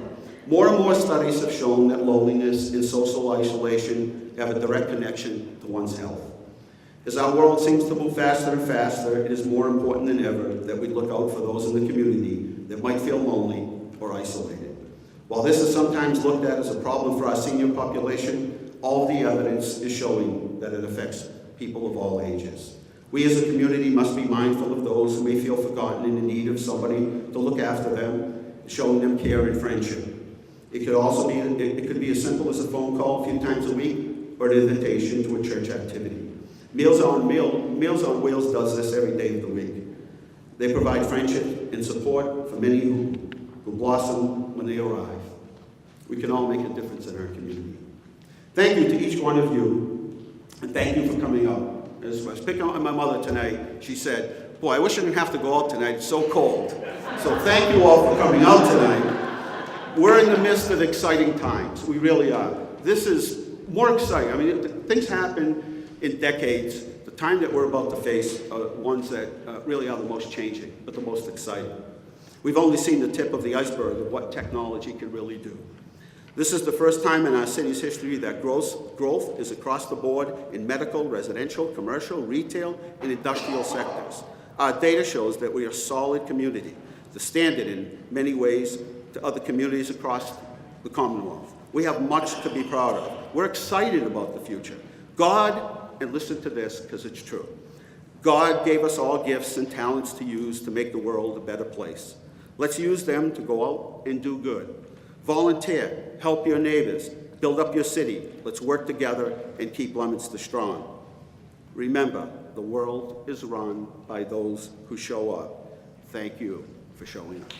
More and more studies have shown that loneliness and social isolation have a direct connection to one's health. As our world seems to move faster and faster, it is more important than ever that we look out for those in the community that might feel lonely or isolated. While this is sometimes looked at as a problem for our senior population, all of the evidence is showing that it affects people of all ages. We as a community must be mindful of those who may feel forgotten and in need of somebody to look after them, showing them care and friendship. It could also be, it could be as simple as a phone call a few times a week or an invitation to a church activity. Meals on Wheels does this every day of the week. They provide friendship and support for many who blossom when they arrive. We can all make a difference in our community. Thank you to each one of you, and thank you for coming out. As I was picking on my mother tonight, she said, boy, I wish I didn't have to go out tonight, it's so cold. So thank you all for coming out tonight. We're in the midst of exciting times, we really are. This is more exciting. I mean, things happen in decades. The time that we're about to face are ones that really are the most changing, but the most exciting. We've only seen the tip of the iceberg of what technology can really do. This is the first time in our city's history that growth is across the board in medical, residential, commercial, retail, and industrial sectors. Our data shows that we are a solid community. the standard in many ways to other communities across the Commonwealth. We have much to be proud of. We're excited about the future. God, and listen to this because it's true, God gave us all gifts and talents to use to make the world a better place. Let's use them to go out and do good. Volunteer, help your neighbors, build up your city. Let's work together and keep Leominster strong. Remember, the world is run by those who show up. Thank you for showing up.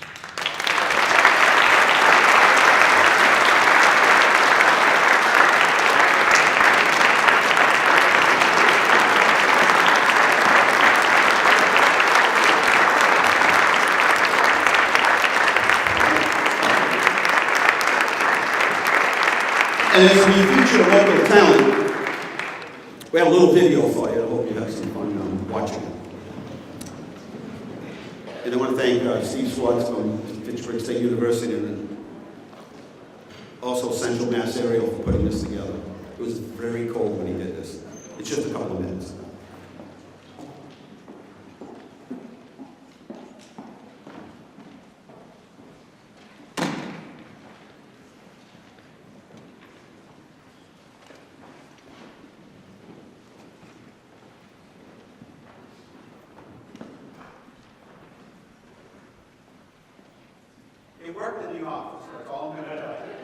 And as we feature local talent, we have a little video for you. I hope you have some fun watching it. And I want to thank Steve Swartz from Fitchburg State University and also Central Mass Aerial for putting this together. It was very cold when he did this. It's just a couple of minutes. He worked in the office, that's all I'm going to tell you.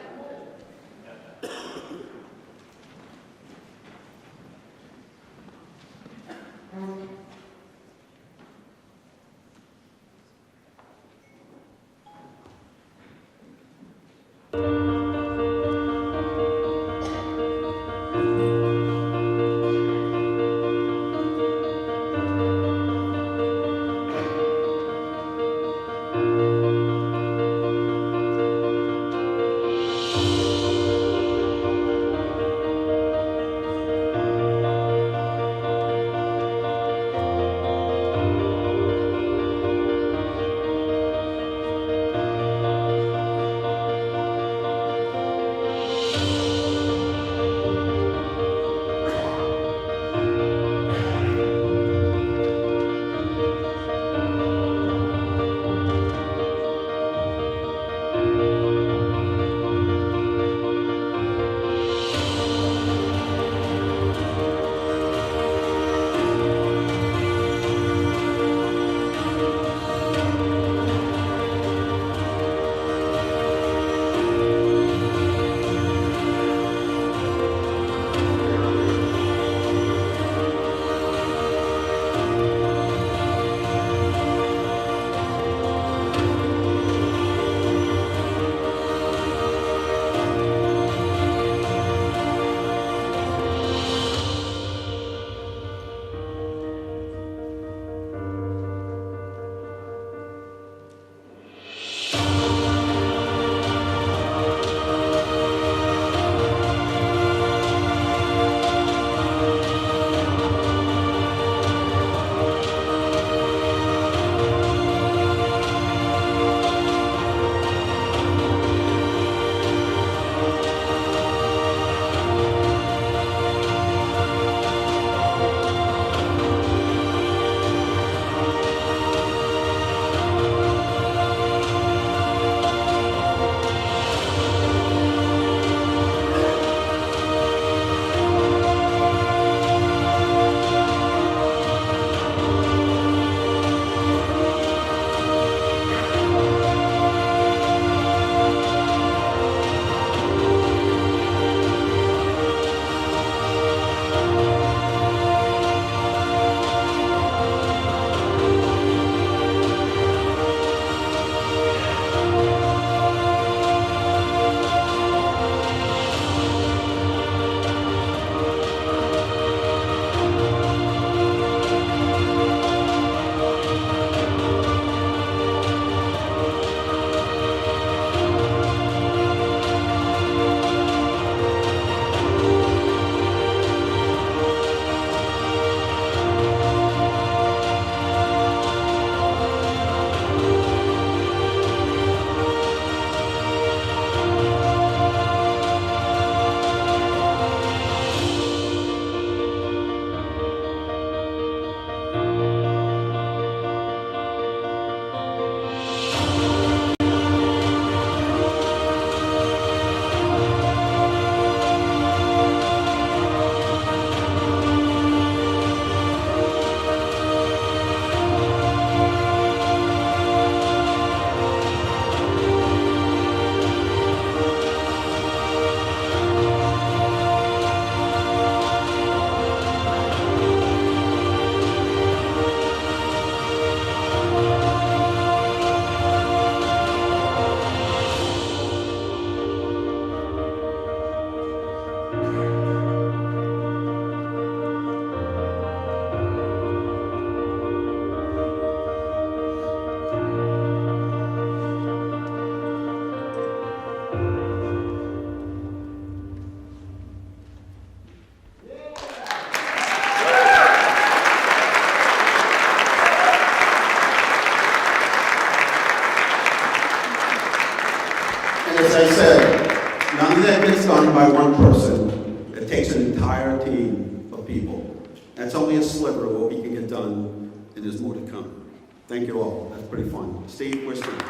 takes an entire team of people. That's only a sliver of what we can get done, and there's more to come. Thank you all. That's pretty fun. Steve, where's Steve? Is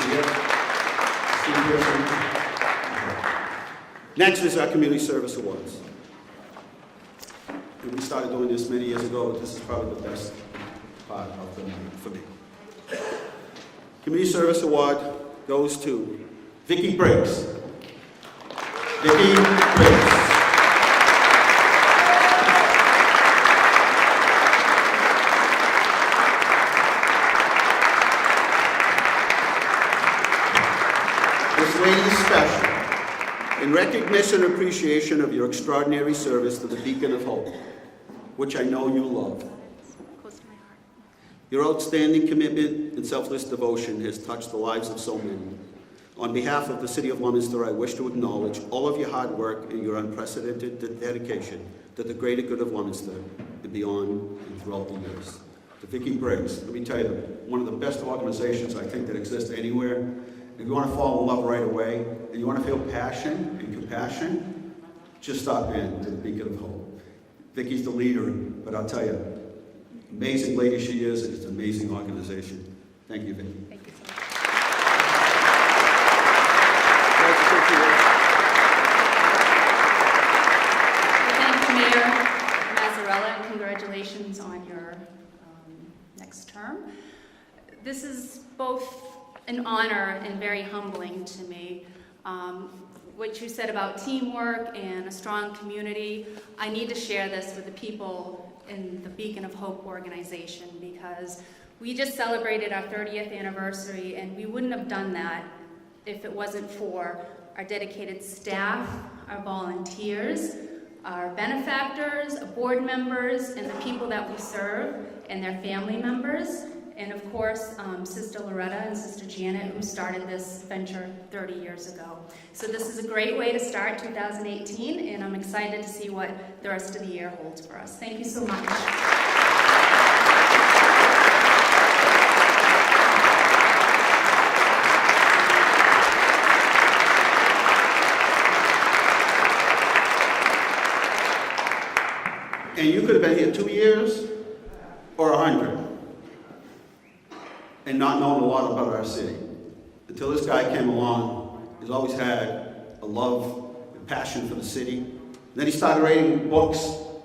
he here? Steve, where's Steve? Next is our Community Service Awards. And we started doing this many years ago. This is probably the best part of the night for me. Community Service Award goes to Vicki Briggs. Vicki Briggs. This lady is special. In recognition and appreciation of your extraordinary service to the Beacon of Hope, which I know you love. Your outstanding commitment and selfless devotion has touched the lives of so many. On behalf of the City of Leominster, I wish to acknowledge all of your hard work and your unprecedented dedication to the greater good of Leominster and beyond and throughout the years. To Vicki Briggs, let me tell you, one of the best organizations I think that exists anywhere. If you want to fall in love right away, and you want to feel passion and compassion, just stop in to the Beacon of Hope. Vicki's the leader, but I'll tell you, amazing lady she is, and it's an amazing organization. Thank you, Vicki. Thank you so much. Thank you, Mayor Mazzarella, and congratulations on your next term. This is both an honor and very humbling to me. What you said about teamwork and a strong community, I need to share this with the people in the Beacon of Hope organization, because we just celebrated our 30th anniversary, and we wouldn't have done that if it wasn't for our dedicated staff, our volunteers, our benefactors, board members, and the people that we serve, and their family members. And of course, Sister Loretta and Sister Janet, who started this venture 30 years ago. So this is a great way to start 2018, and I'm excited to see what the rest of the year holds for us. Thank you so much. And you could have been here 2 years or 100. And not known a lot about our city. Until this guy came along, he's always had a love and passion for the city. And then he started writing books,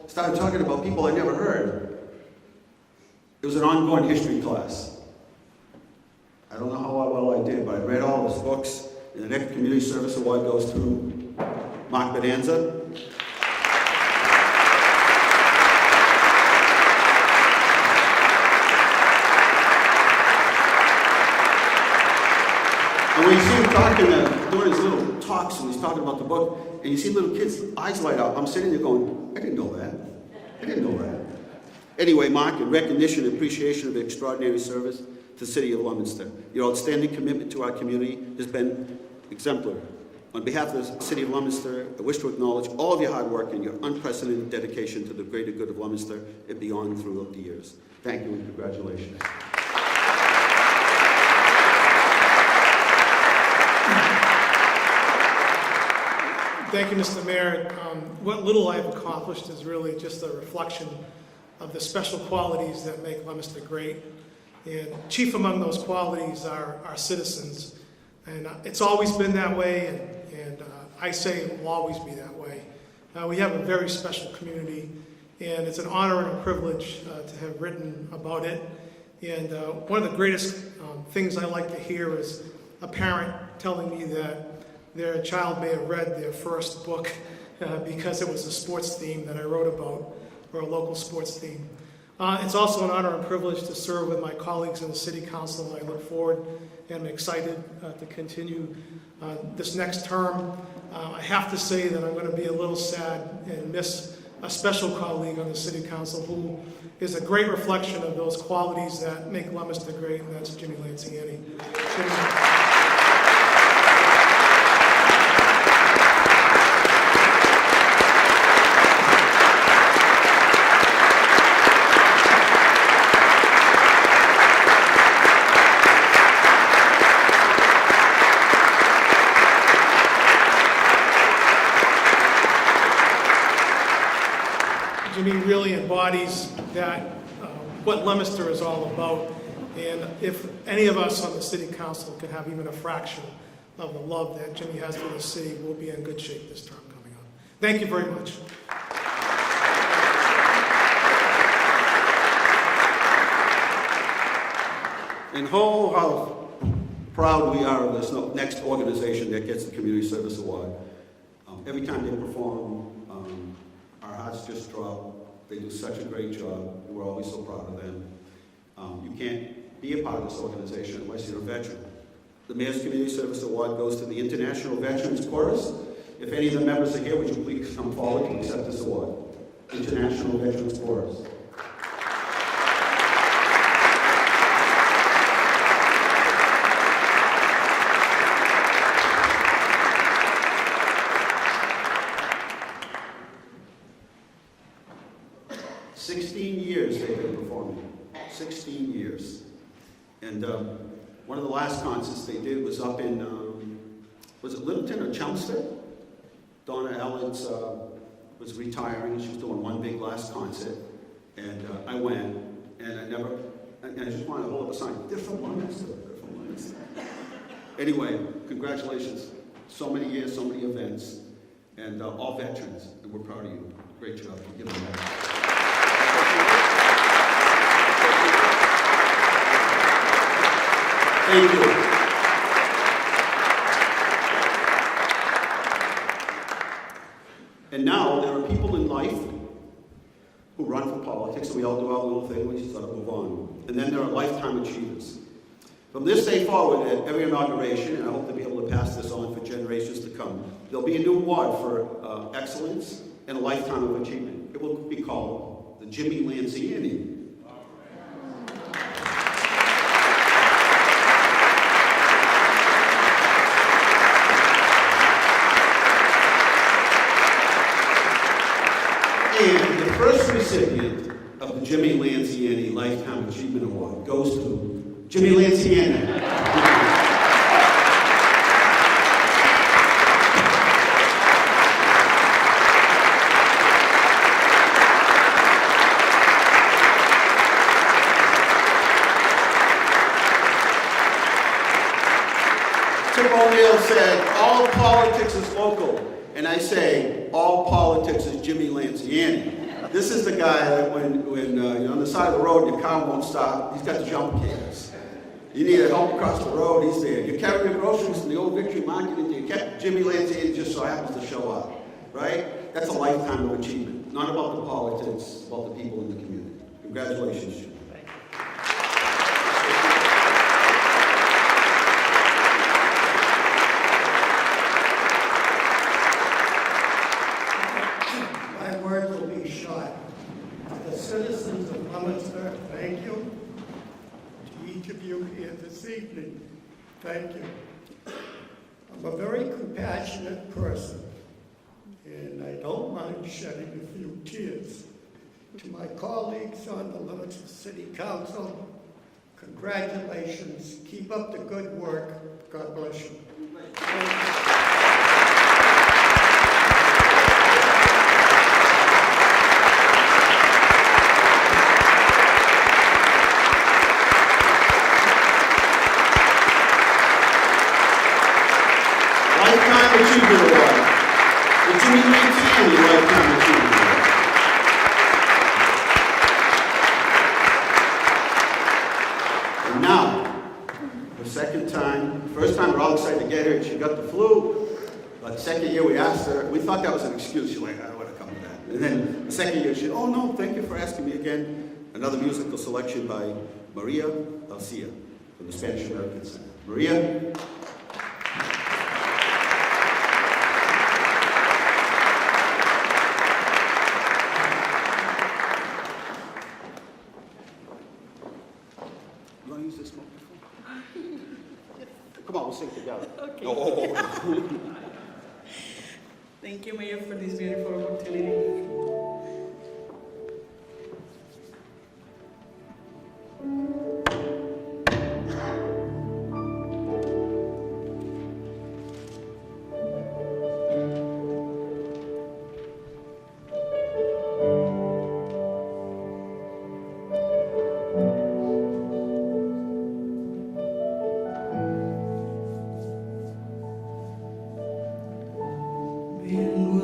started talking about people I never heard. It was an ongoing history class. I don't know how well I did, but I read all of his books. And the next Community Service Award goes to Mark Bonanza. And when you see him talking, doing his little talks, and he's talking about the book, and you see little kids' eyes light up, I'm sitting there going, I didn't know that. I didn't know that. Anyway, Mark, in recognition and appreciation of the extraordinary service to the City of Leominster, your outstanding commitment to our community has been exemplary. On behalf of the City of Leominster, I wish to acknowledge all of your hard work and your unprecedented dedication to the greater good of Leominster and beyond throughout the years. Thank you and congratulations. Thank you, Mr. Mayor. What little I've accomplished is really just a reflection of the special qualities that make Leominster great. And chief among those qualities are our citizens. And it's always been that way, and I say it will always be that way. We have a very special community, and it's an honor and a privilege to have written about it. And one of the greatest things I like to hear is a parent telling me that their child may have read their first book because it was a sports theme that I wrote about, or a local sports theme. It's also an honor and privilege to serve with my colleagues in the City Council, and I look forward and I'm excited to continue this next term. I have to say that I'm going to be a little sad and miss a special colleague on the City Council who is a great reflection of those qualities that make Leominster great, and that's Jimmy Lanciani. Jimmy. Jimmy really embodies that, what Leominster is all about. And if any of us on the city council can have even a fraction of the love that Jimmy has for the city, we'll be in good shape this term coming up. Thank you very much. And how proud we are of this next organization that gets the Community Service Award. Every time they perform, our hearts just drop. They do such a great job. We're always so proud of them. You can't be a part of this organization unless you're a veteran. The Mayor's Community Service Award goes to the International Veterans Chorus. If any of the members are here, would you please come forward to accept this award? International Veterans Chorus. They've been performing. 16 years. And one of the last concerts they did was up in, was it Littleton or Chelmsford? Donna Ellens was retiring. She was doing one big last concert. And I went, and I just wanted to hold up a sign, different Leominster. Anyway, congratulations. So many years, so many events, and all veterans, and we're proud of you. Great job. Give them that. Thank you. And now there are people in life who run for politics, and we all do our little thing, we just sort of move on. And then there are lifetime achievers. From this day forward, at every inauguration, and I hope to be able to pass this on for generations to come, there'll be a new award for excellence and a lifetime of achievement. It will be called the Jimmy Lanciani. And the first recipient of the Jimmy Lanciani Lifetime Achievement Award goes to Jimmy Lanciani. Tim O'Neill said, all politics is local. And I say, all politics is Jimmy Lanciani. This is the guy that when you're on the side of the road and your car won't stop, he's got the jump cares. You need help across the road, he's there. You carry your groceries from the old Victory Market into your Jimmy Lanciani just so happens to show up, right? That's a lifetime of achievement. Not about the politics, about the people in the community. Congratulations, Jimmy. Citizens of Leominster, thank you. To each of you here this evening, thank you. I'm a very compassionate person, and I don't mind shedding a few tears. To my colleagues on the Leominster City Council, congratulations. Keep up the good work. God bless you. Lifetime Achievement Award. The Jimmy Lanciani Lifetime Achievement Award. And now, the second time, first time we're all excited to get her, and she got the flu. But the second year we asked her, we thought that was an excuse. She's like, I don't want to come to that. And then the second year she said, oh no, thank you for asking me again. Another musical selection by Maria Garcia from the Spanish American Center. Maria. Come on, we'll sing together. Okay. Oh. Thank you, Mayor, for this beautiful opportunity.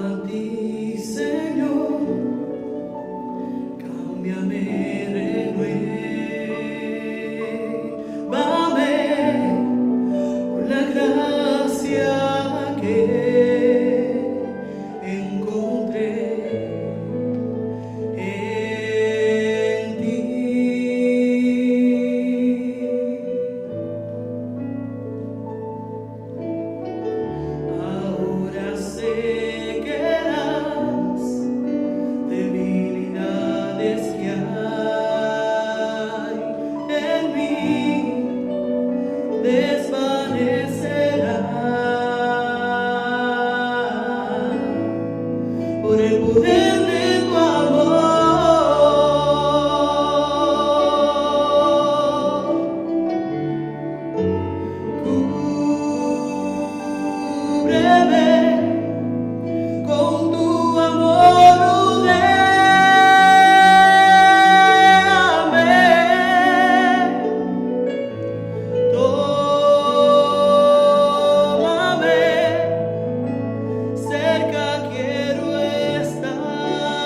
a ti, Señor, cámbiame, renuévame con la gracia que encontré en ti. Ahora sé que las debilidades que hay en mí desvanecerán por el poder de tu amor. Cúbreme con tu amor, rodéame. Tómame, cerca quiero estar.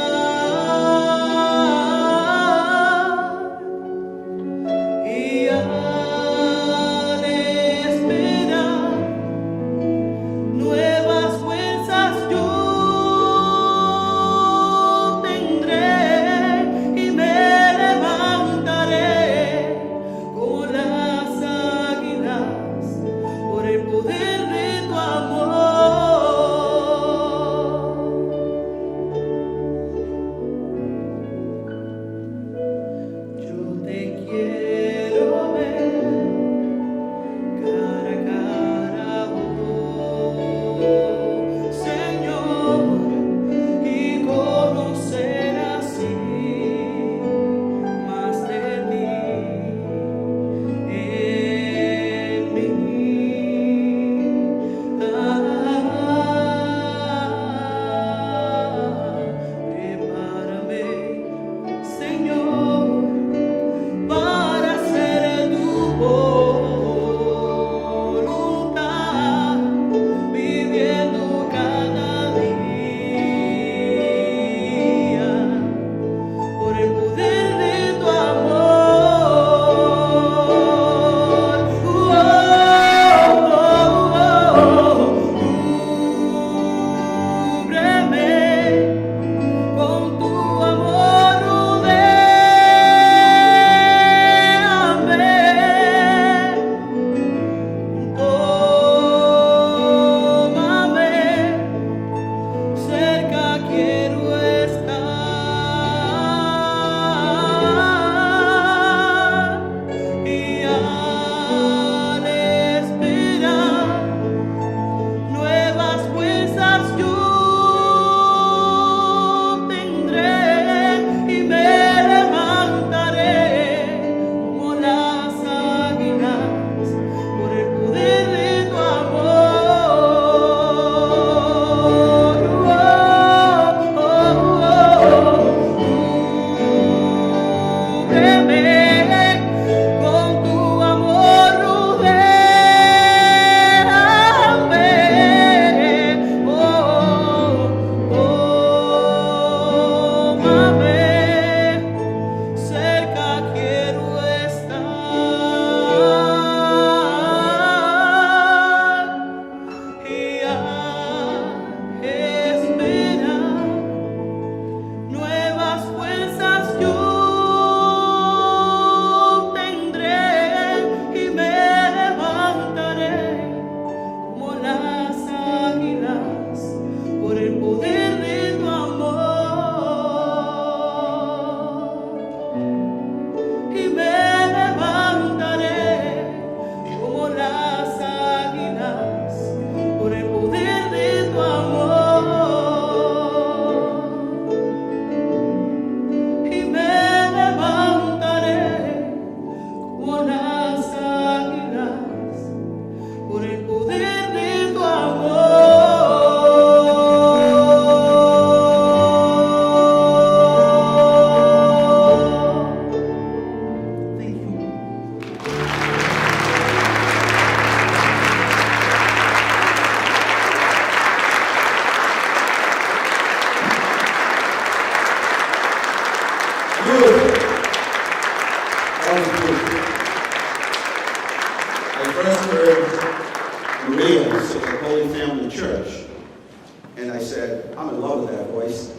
voice.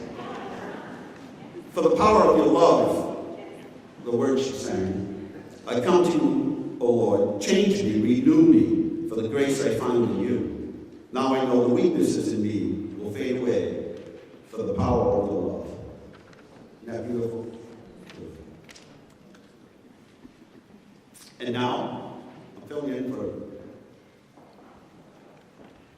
For the power of your love, the words she sang. I come to you, O Lord, change me, renew me, for the grace I found in you. Now I know the weaknesses in me will fade away for the power of your love. Isn't that beautiful? And now, I'm filling in for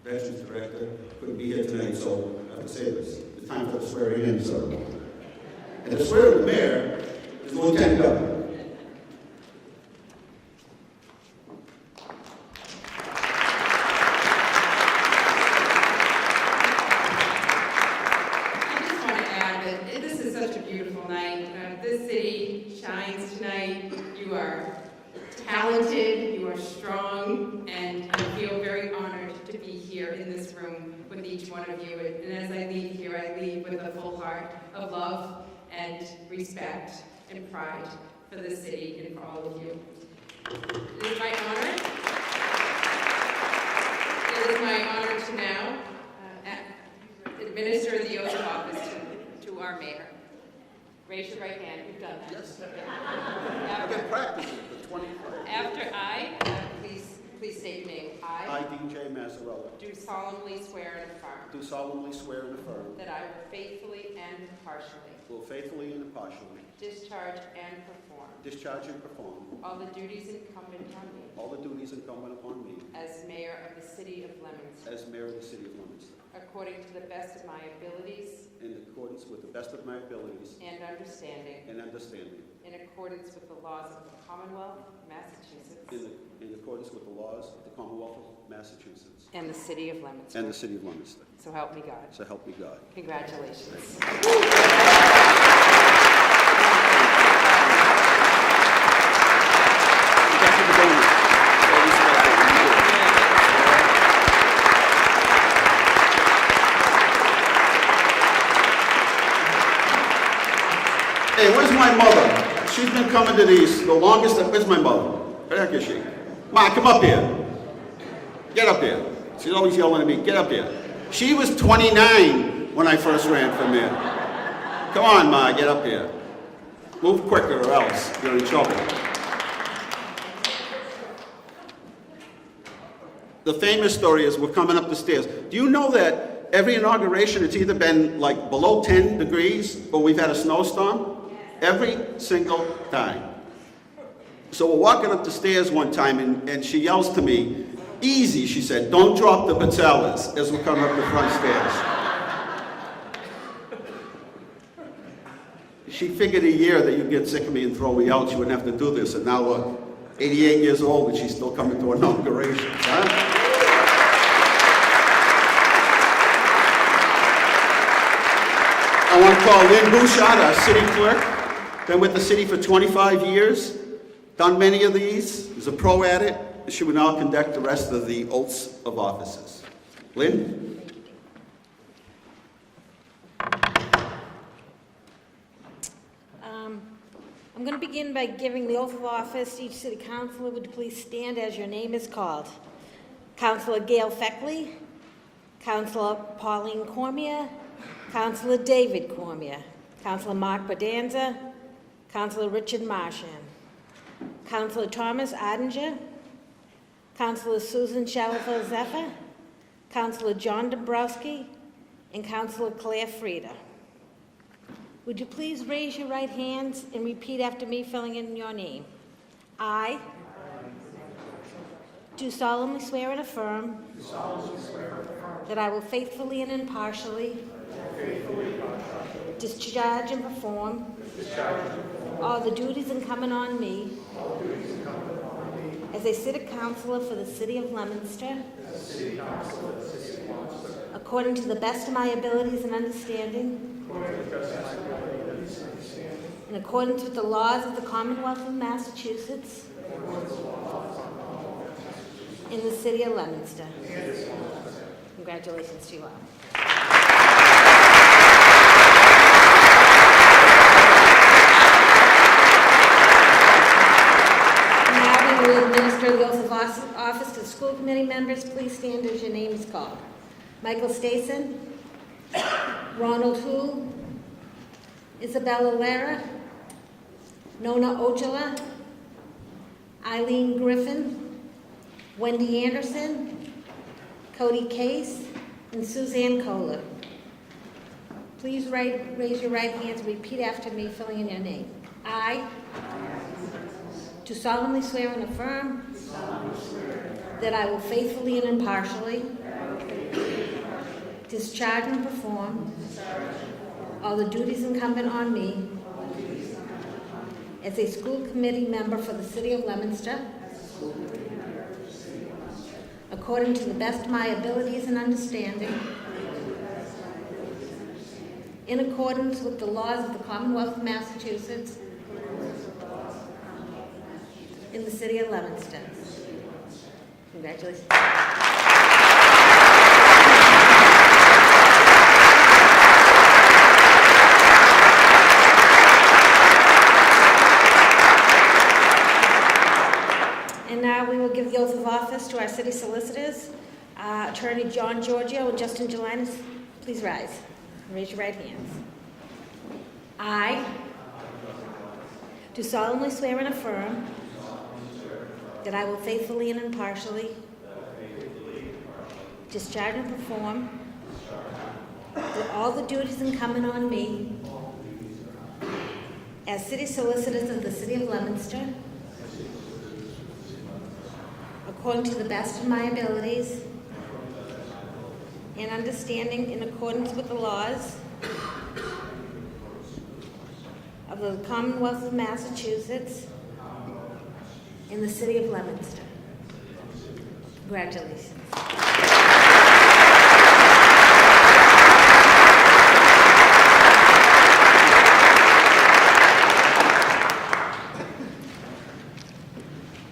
Veterans Director. Couldn't be here tonight, so I have to say this. It's time for the swearing in ceremony. And the swearing of the mayor is the Lieutenant Governor. I just want to add that this is such a beautiful night. This city shines tonight. You are talented, you are strong, and I feel very honored to be here in this room with each one of you. And as I leave here, I leave with a full heart of love and respect and pride for the city and for all of you. It is my honor. It is my honor to now administer the oath of office to our mayor. Raise your right hand. You've done that. Yes. I've been practicing for 25 years. After I, please state your name. I, DJ Mazzarella, Do solemnly swear and affirm do solemnly swear and affirm that I will faithfully and impartially will faithfully and impartially discharge and perform discharge and perform all the duties incumbent on me all the duties incumbent upon me as mayor of the city of Leominster, as mayor of the city of Leominster, according to the best of my abilities in accordance with the best of my abilities and understanding, and understanding, in accordance with the laws of the Commonwealth of Massachusetts in accordance with the laws of the Commonwealth of Massachusetts and the city of Leominster. and the city of Leominster. So help me God. So help me God. Congratulations. Hey, where's my mother? She's been coming to these the longest. Where's my mother? Where the heck is she? Ma, come up here. Get up here. She's always yelling at me, get up here. She was 29 when I first ran for mayor. Come on, Ma, get up here. Move quicker or else you're in trouble. The famous story is we're coming up the stairs. Do you know that every inauguration it's either been like below 10 degrees or we've had a snowstorm? Every single time. So we're walking up the stairs one time and she yells to me, easy, she said, don't drop the patellas as we're coming up the front stairs. She figured a year that you'd get sick of me and throw me out, she wouldn't have to do this. And now look, 88 years old and she's still coming to inaugurations, huh? I want to call Lynn Bouchard, our city clerk. Been with the city for 25 years, done many of these, is a pro at it. She will now conduct the rest of the oaths of offices. Lynn? I'm going to begin by giving the oath of office to each city councilor. Would you please stand as your name is called? Councilor Gail Feckley, Councilor Pauline Cormier, Councilor David Cormier, Councilor Mark Bodanza, Councilor Richard Marchand, Councilor Thomas Adinger, Councilor Susan Shalafel Zephyr, Councilor John Dombrowski, and Councilor Claire Frieda. Would you please raise your right hands and repeat after me, filling in your name? I do solemnly swear and affirm that I will faithfully and impartially discharge and perform all the duties incumbent on me as a city councilor for the city of Leominster, according to the best of my abilities and understanding, in accordance with the laws of the Commonwealth of Massachusetts, in the city of Leominster. Congratulations to you all. Now we will administer the oath of office to school committee members. Please stand as your name is called. Michael Stason, Ronald Hu, Isabella Lara, Nona Ojala, Eileen Griffin, Wendy Anderson, Cody Case, and Suzanne Kohler. Please raise your right hands and repeat after me, filling in your name. I do solemnly swear and affirm that I will faithfully and impartially discharge and perform all the duties incumbent on me as a school committee member for the City of Leominster, according to the best of my abilities and understanding, in accordance with the laws of the Commonwealth of Massachusetts, in the City of Leominster. Congratulations. And now we will give the oath of office to our city solicitors, Attorney John Giorgio and Justin Gelinas. Please rise. Raise your right hands. I do solemnly swear and affirm that I will faithfully and impartially discharge and perform all the duties incumbent on me as city solicitors of the City of Leominster, according to the best of my abilities and understanding, in accordance with the laws of the Commonwealth of Massachusetts, in the City of Leominster. Congratulations.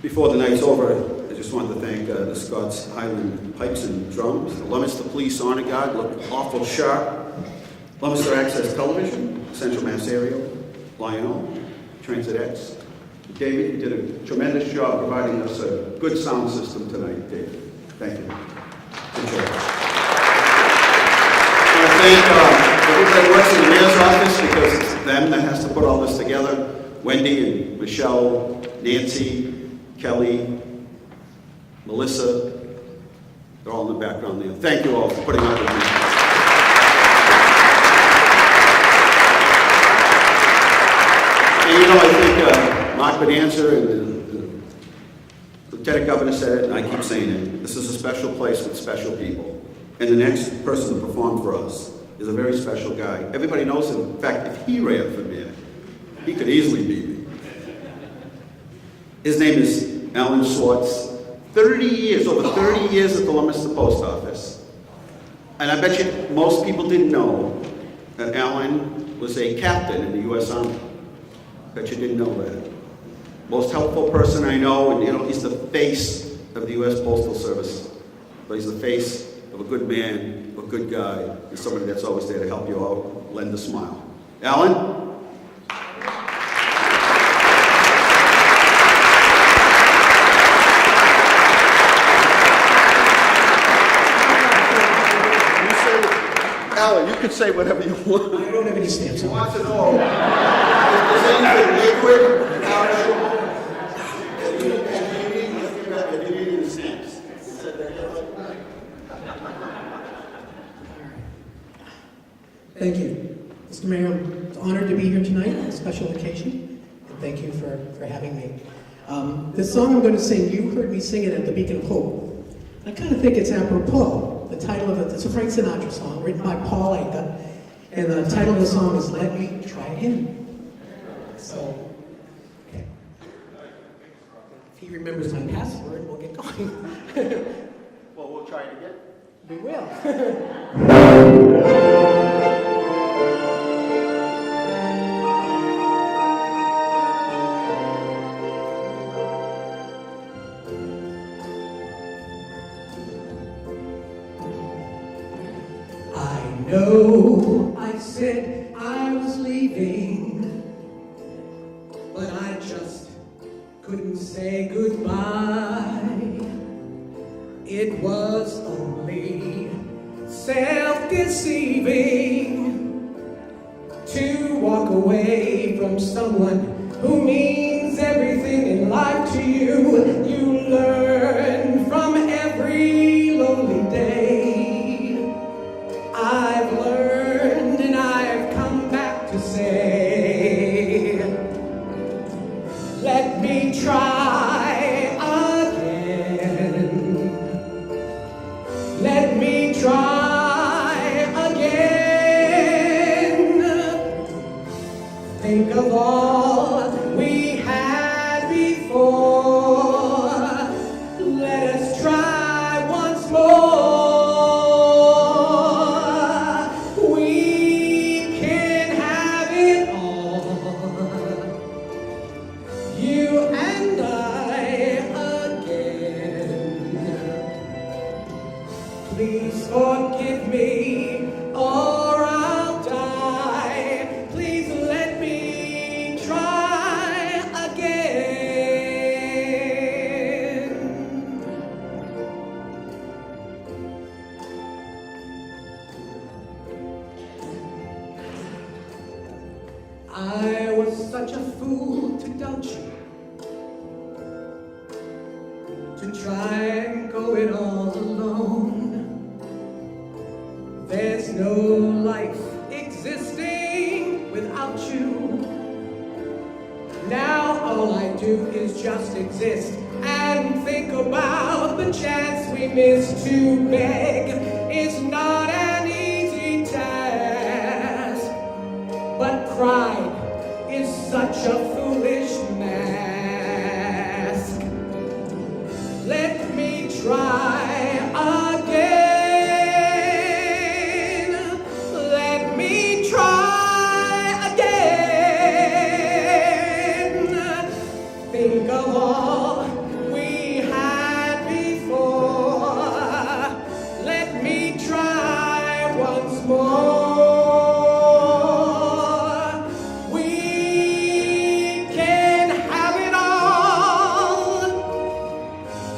Before the night's over, I just wanted to thank the Scots Highland Pipes and Drums, the Leominster Police Honor Guard, look awful sharp, Leominster Access Television, Central Mass Area, Lionel, Transit X. David, you did a tremendous job providing us a good sound system tonight, David. Thank you. Good job. I want to thank everybody who works in the mayor's office, because it's them that has to put all this together. Wendy and Michelle, Nancy, Kelly, Melissa, they're all in the background there. Thank you all for putting up with me. And you know, I think Mark Bonanza and the Lieutenant Governor said it, and I keep saying it, this is a special place with special people. And the next person to perform for us is a very special guy. Everybody knows him. In fact, if he ran for mayor, he could easily beat me. His name is Alan Swartz. 30 years, over 30 years at the Leominster Post Office. And I bet you most people didn't know that Alan was a captain in the U.S. Army. Bet you didn't know that. Most helpful person I know, and you know, he's the face of the U.S. Postal Service. But he's the face of a good man, a good guy, and somebody that's always there to help you out, lend a smile. Alan? Alan, you can say whatever you want. I don't have any stamps. He wants to know if there's anything liquid out of you need any stamps. Thank you. Mr. Mayor, I'm honored to be here tonight on a special occasion, and thank you for having me. This song I'm going to sing, you heard me sing it at the Beacon of Hope. I kind of think it's apropos. The title of it's a Frank Sinatra song written by Paul Anka, and the title of the song is Let Me Try Again. So, okay. If he remembers my password, we'll get going. Well, we'll try it again. We will. No, I said I was leaving, but I just couldn't say goodbye. It was only self-deceiving. from someone who means everything in life to you. You learn from every lonely day. I've learned and I've come back to say, let me try again. Let me try again. Think of all we had before. Let us try once more. We can have it all. You and I again. Please forgive me or I'll die. Please let me try again. I was such a fool to doubt you, to try and go it all alone. There's no life existing without you. Now all I do is just exist and think about the chance we missed. To beg is not an easy task, but pride is such a foolish mask. Let me try again. Let me try again. Think of all we had before. Let me try once more. We can have it all.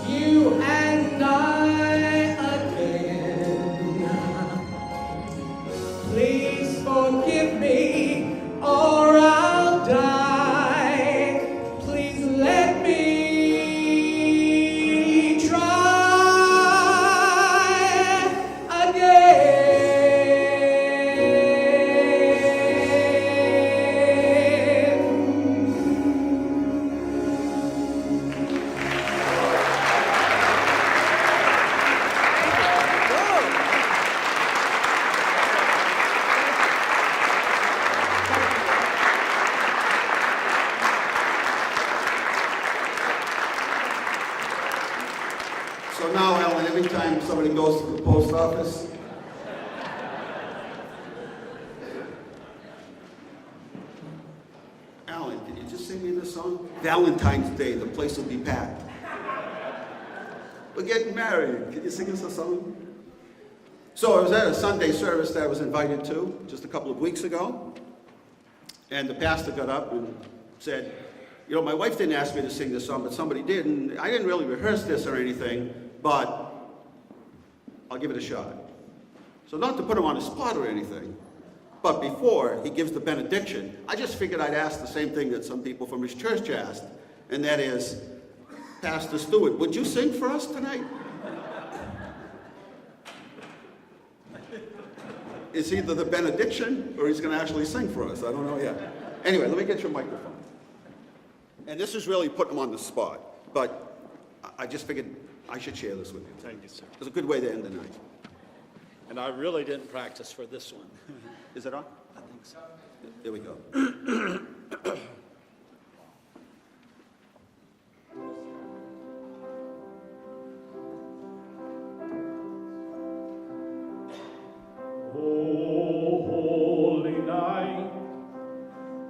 You and I again. Please forgive me or I'll die. Please let me try again. So now, Ellen, every time somebody goes to the post office, Alan, can you just sing me this song? Valentine's Day, the place will be packed. We're getting married. Can you sing us a song? So I was at a Sunday service that I was invited to just a couple of weeks ago, and the pastor got up and said, you know, my wife didn't ask me to sing this song, but somebody did, and I didn't really rehearse this or anything, but I'll give it a shot. So not to put him on the spot or anything, but before he gives the benediction, I just figured I'd ask the same thing that some people from his church asked, and that is, Pastor Stewart, would you sing for us tonight? It's either the benediction or he's going to actually sing for us. I don't know yet. Anyway, let me get your microphone. And this is really putting him on the spot, but I just figured I should share this with you. Thank you, sir. It's a good way to end the night. And I really didn't practice for this one. Is it on? I think so. Here we go. O holy night,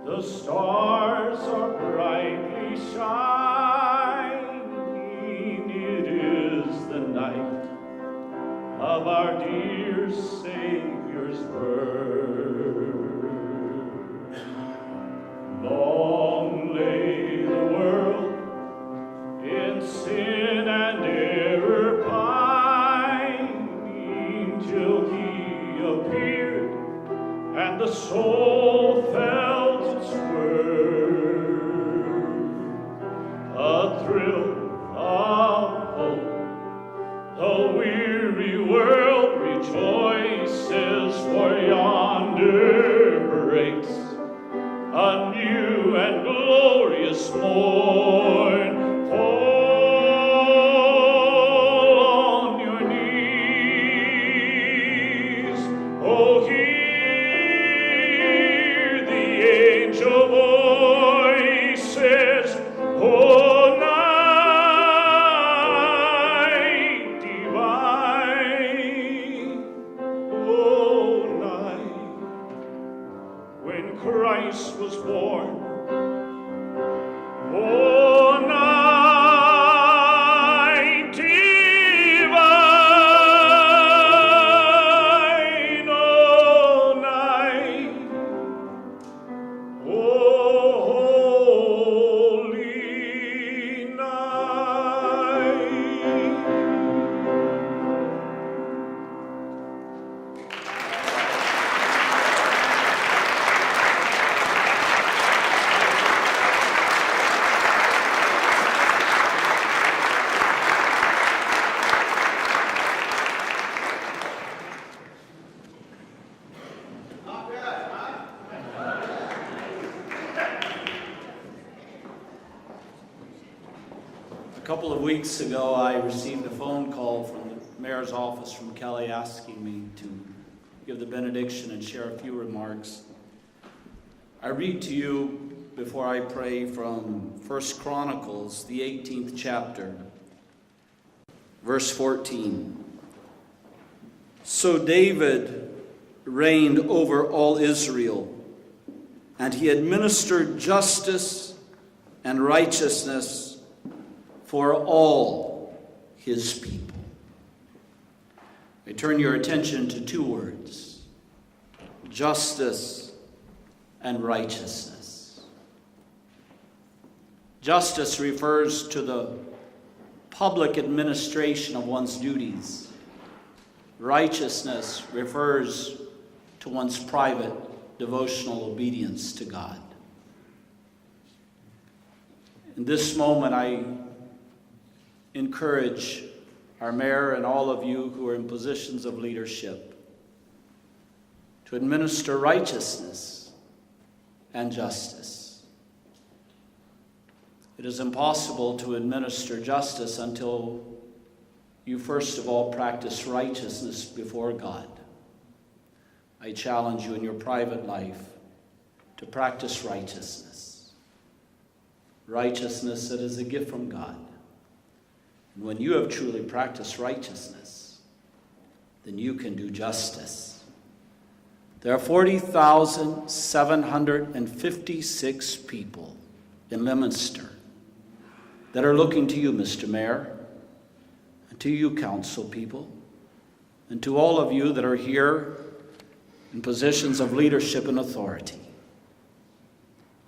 the stars are brightly shining. It is the night of our dear Savior's birth. Long lay the world in sin and error pining, till He appeared and the soul felt its worth. breaks a new and glorious morn. Fall on your knees. Oh, hear the angel voices. Oh, night divine. Oh, night when Christ was born. Oh, night divine. Oh, night. Oh, holy night. A couple of weeks ago, I received a phone call from the mayor's office from Kelly asking me to give the benediction and share a few remarks. I read to you before I pray from 1 Chronicles, the 18th chapter, verse 14. So David reigned over all Israel, and he administered justice and righteousness for all his people. I turn your attention to two words: justice and righteousness. Justice refers to the public administration of one's duties. Righteousness refers to one's private devotional obedience to God. In this moment, I encourage our mayor and all of you who are in positions of leadership to administer righteousness and justice. It is impossible to administer justice until you first of all practice righteousness before God. I challenge you in your private life to practice righteousness. Righteousness that is a gift from God. And when you have truly practiced righteousness, then you can do justice. There are 40,756 people in Leominster that are looking to you, Mr. Mayor, and to you, council people, and to all of you that are here in positions of leadership and authority.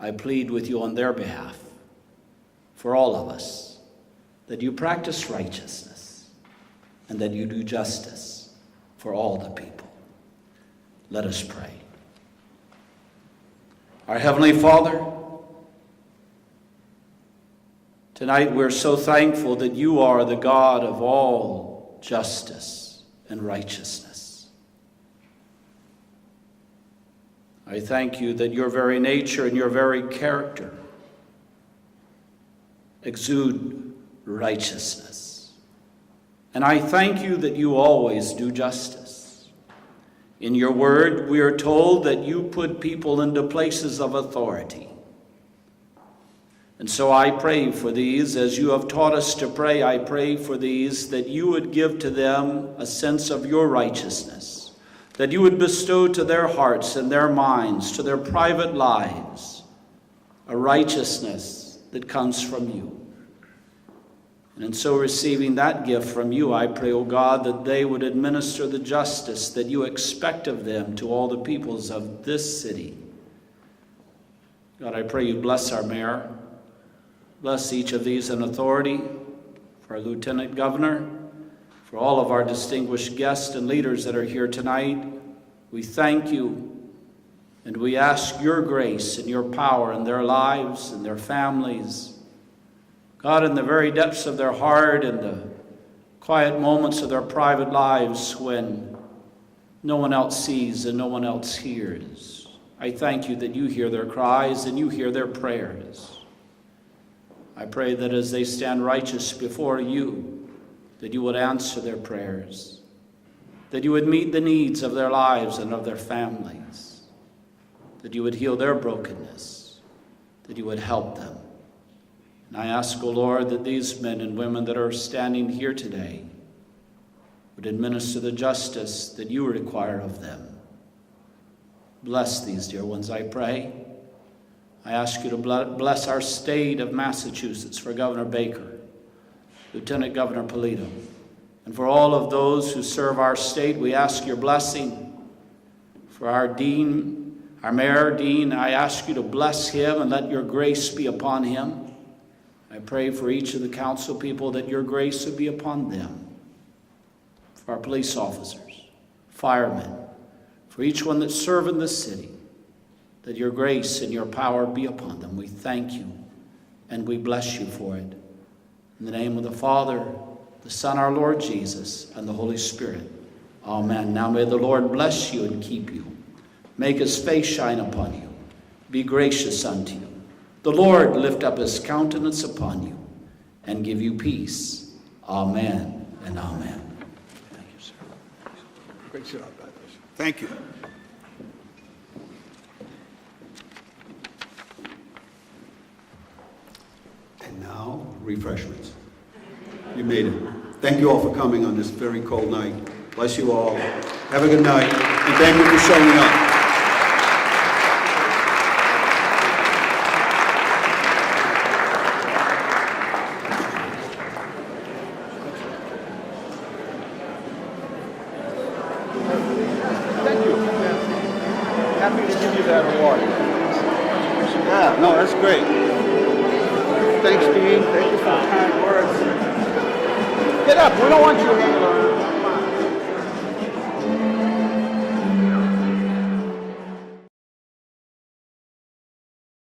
I plead with you on their behalf, for all of us, that you practice righteousness and that you do justice for all the people. Let us pray. Our Heavenly Father, tonight we're so thankful that you are the God of all justice and righteousness. I thank you that your very nature and your very character exude righteousness. And I thank you that you always do justice. In your word, we are told that you put people into places of authority. And so I pray for these, as you have taught us to pray, I pray for these, that you would give to them a sense of your righteousness, that you would bestow to their hearts and their minds, to their private lives, a righteousness that comes from you. And in so receiving that gift from you, I pray, O God, that they would administer the justice that you expect of them to all the peoples of this city. God, I pray you bless our mayor. Bless each of these in authority, for our lieutenant governor, for all of our distinguished guests and leaders that are here tonight. We thank you, and we ask your grace and your power in their lives and their families. God, in the very depths of their heart and the quiet moments of their private lives when no one else sees and no one else hears, I thank you that you hear their cries and you hear their prayers. I pray that as they stand righteous before you, that you would answer their prayers, that you would meet the needs of their lives and of their families, that you would heal their brokenness, that you would help them. And I ask, O Lord, that these men and women that are standing here today would administer the justice that you require of them. Bless these dear ones, I pray. I ask you to bless our state of Massachusetts for Governor Baker, Lieutenant Governor Polito, and for all of those who serve our state. We ask your blessing. For our Dean, our Mayor, Dean, I ask you to bless him and let your grace be upon him. I pray for each of the council people that your grace would be upon them. For our police officers, firemen, for each one that serve in this city, that your grace and your power be upon them. We thank you and we bless you for it. In the name of the Father, the Son, our Lord Jesus, and the Holy Spirit. Amen. Now may the Lord bless you and keep you. Make his face shine upon you. Be gracious unto you. The Lord lift up his countenance upon you and give you peace. Amen and amen. Thank you, sir. Great job, guys. Thank you. And now, refreshments. You made it. Thank you all for coming on this very cold night. Bless you all. Have a good night. And thank you for showing up. Thank you. Happy to give you that award. Yeah, no, that's great. Thanks, Dean. Thank you for the kind words. Get up. We don't want you hanging around.